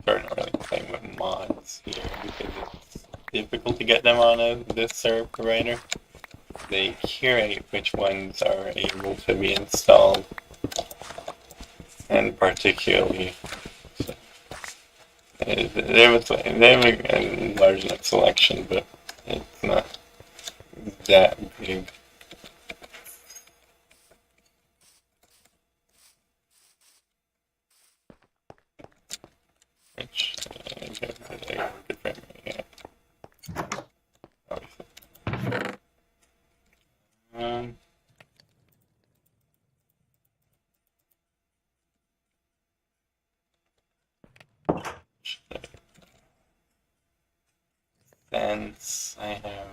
[SPEAKER 2] I'm not really playing with mods here because it's difficult to get them on this server provider. They curate which ones are able to be installed, and particularly they have a large enough selection, but it's not that big. Which good frame rate, yeah. Obviously. Since I have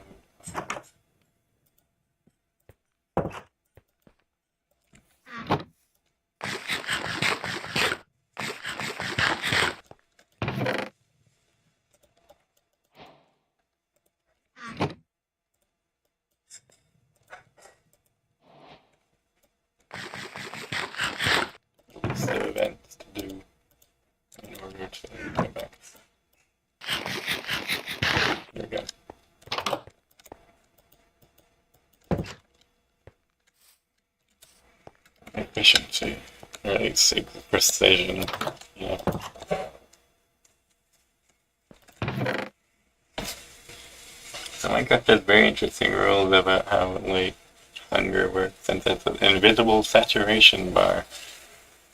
[SPEAKER 2] efficiency, really seek precision. Yeah. So Minecraft has very interesting rules about how like hunger works, since it's an invisible saturation bar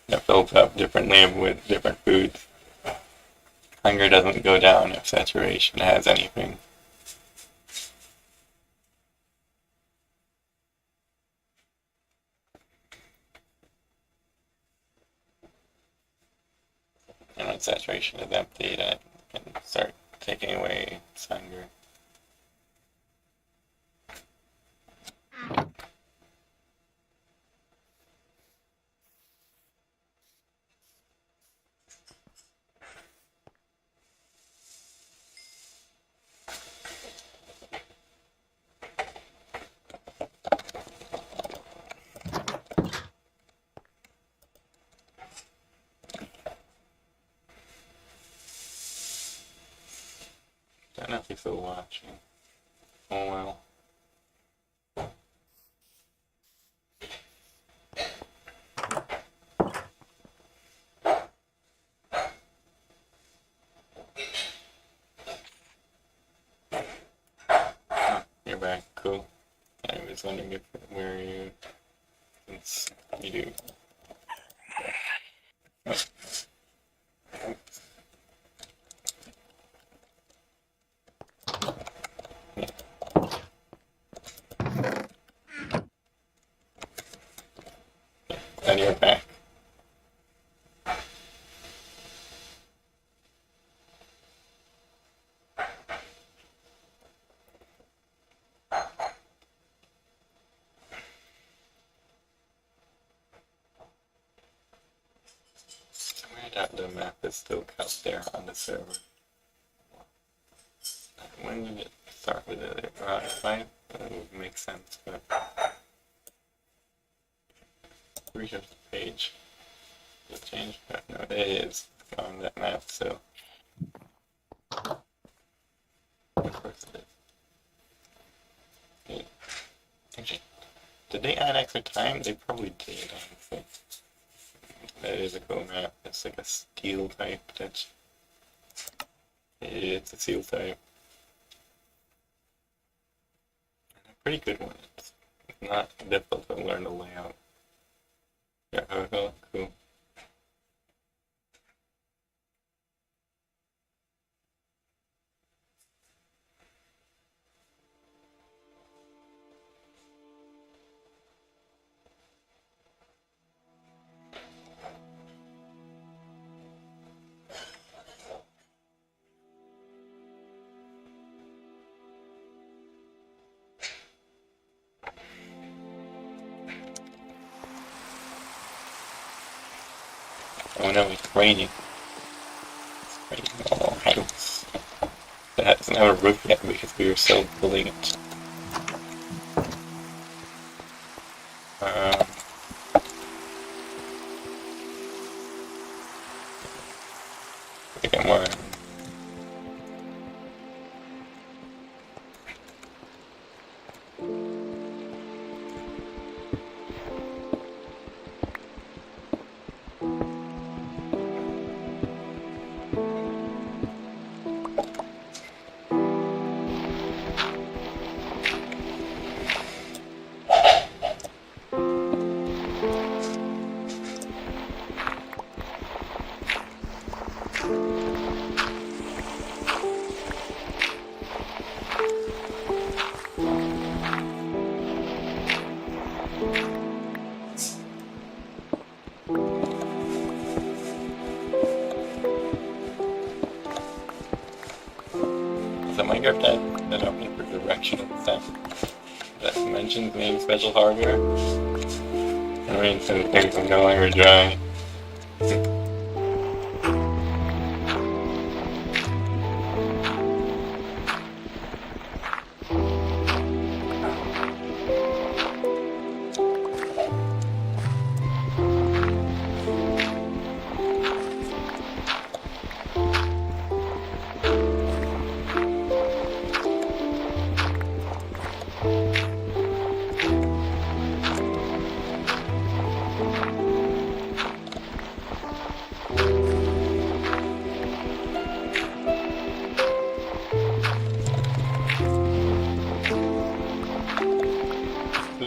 [SPEAKER 2] that fills up differently with different foods. Hunger doesn't go down if saturation has anything. And when saturation is empty, that can start taking away its hunger. Don't know if you're still watching. Oh well. Oh, you're back. Cool. I was wondering if where you, since you do. Oh. And you're back. I doubt the map is still out there on the server. When did it start with it? Around 5? That would make sense, but refresh the page. Just change that. No, it is on that map, so of course it is. Actually, did they add extra time? They probably did, honestly. That is a cool map. It's like a steel type. It's a steel type. And a pretty good one. It's not difficult to learn the layout. Yeah, oh, cool. Oh no, it's raining. It's raining all our house. That doesn't have a roof yet because we were still building it. I think I'm more. So Minecraft had an option for directional stuff that mentions maybe special hardware. I mean, so things are no longer dry.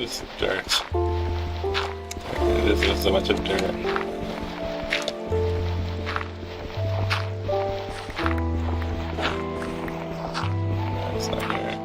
[SPEAKER 2] just dirt. This is a bunch of dirt. No, it's not here.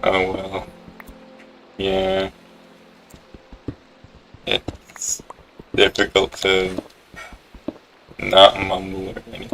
[SPEAKER 2] Oh well. Yeah. It's difficult to not mumble or anything.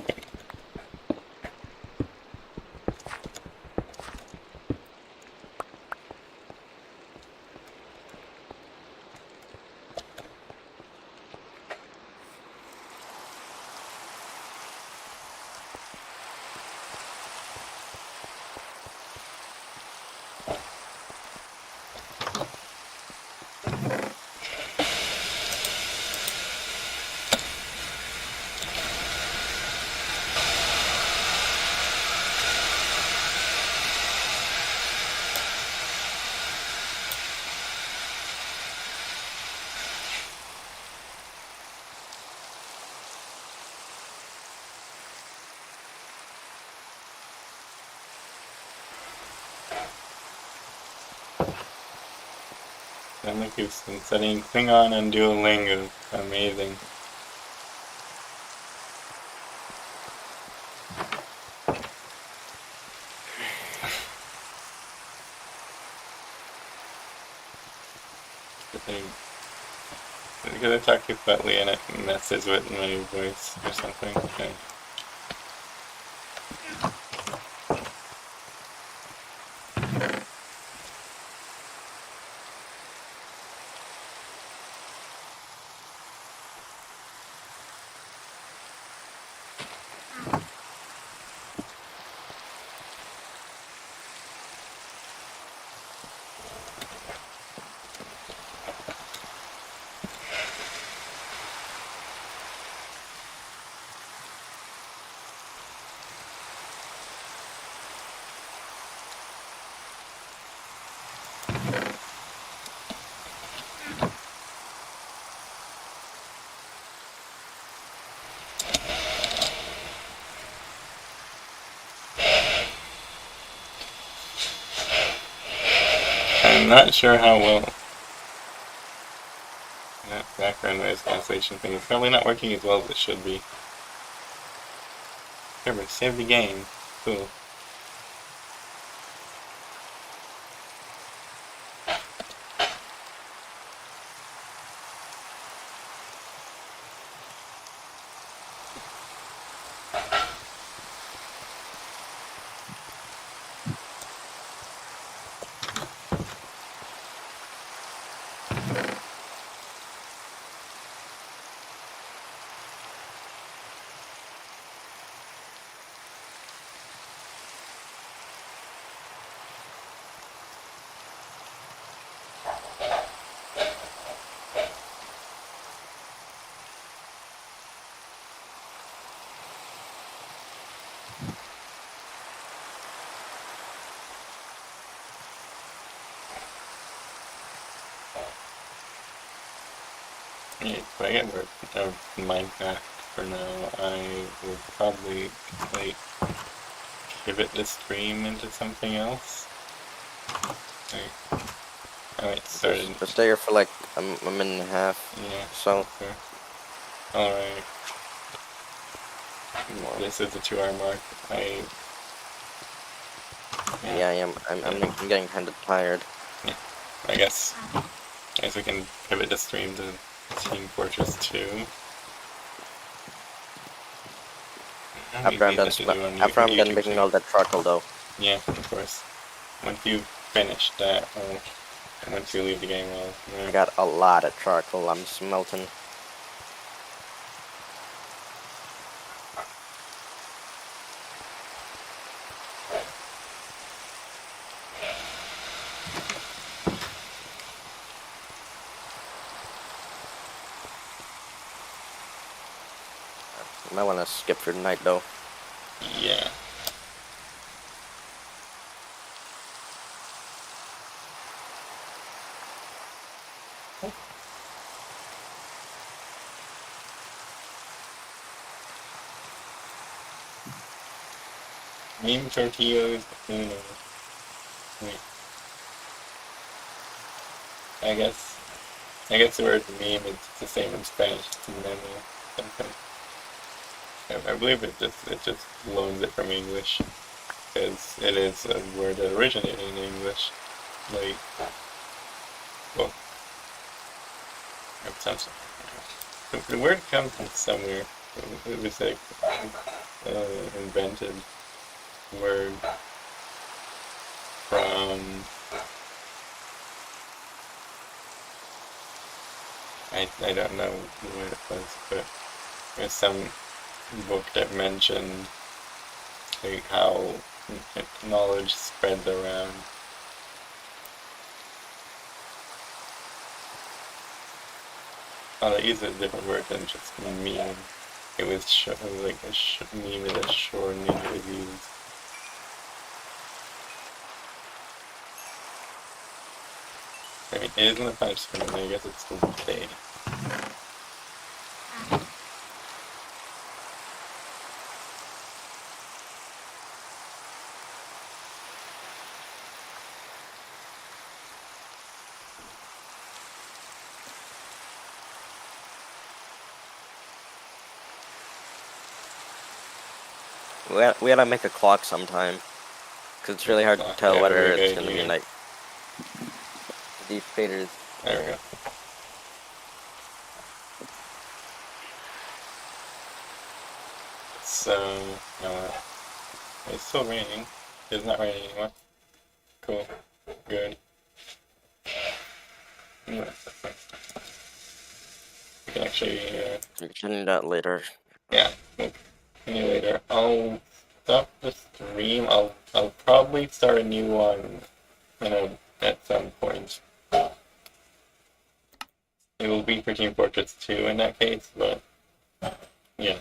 [SPEAKER 2] And like you've been studying Klingon and Duolingo. Amazing. Because I talk too quietly and it messes with my voice or something. Okay. I'm not sure how well that background noise cancellation thing is probably not working as well as it should be. Remember, save the game. Cool. Yeah, if I get bored of Minecraft for now, I will probably like pivot the stream into something else. Like, I might start in,
[SPEAKER 1] Just stay here for like a minute and a half.
[SPEAKER 2] yeah.
[SPEAKER 1] So
[SPEAKER 2] Okay. Alright. This is the 2 hour mark.
[SPEAKER 1] yeah, I'm getting kind of tired.
[SPEAKER 2] I guess we can pivot the stream to Team Fortress 2.
[SPEAKER 1] After I'm done making all that charcoal though.
[SPEAKER 2] Yeah, of course. Once you've finished that, once you leave the game,
[SPEAKER 1] I got a lot of charcoal. I'm smelting. You might want to skip for the night though.
[SPEAKER 2] Yeah. Meme tortillas, uno. Wait. I guess the word meme is the same in Spanish as meme. Something. I believe it just loans it from English because it is a word that originated in English. Like, well, it sounds. The word comes from somewhere. It was like invented word from I don't know what it was, but there's some book that mentioned like how knowledge spreads around. Oh, they used a different word than just meme. It was like a meme is a short name it was used. I mean, it isn't a punishment, I guess it's still paid.
[SPEAKER 1] We gotta make a clock sometime, because it's really hard to tell
[SPEAKER 2] Yeah,
[SPEAKER 1] whether
[SPEAKER 2] very
[SPEAKER 1] it's
[SPEAKER 2] good
[SPEAKER 1] gonna be
[SPEAKER 2] idea.
[SPEAKER 1] night. These faders.
[SPEAKER 2] There we go. So, it's still raining. It's not raining anymore. Cool. Good. We can actually,
[SPEAKER 1] We can do that later.
[SPEAKER 2] yeah, we'll continue later. I'll stop the stream. I'll probably start a new one, at some point. It will be for Team Fortress 2 in that case, but yeah.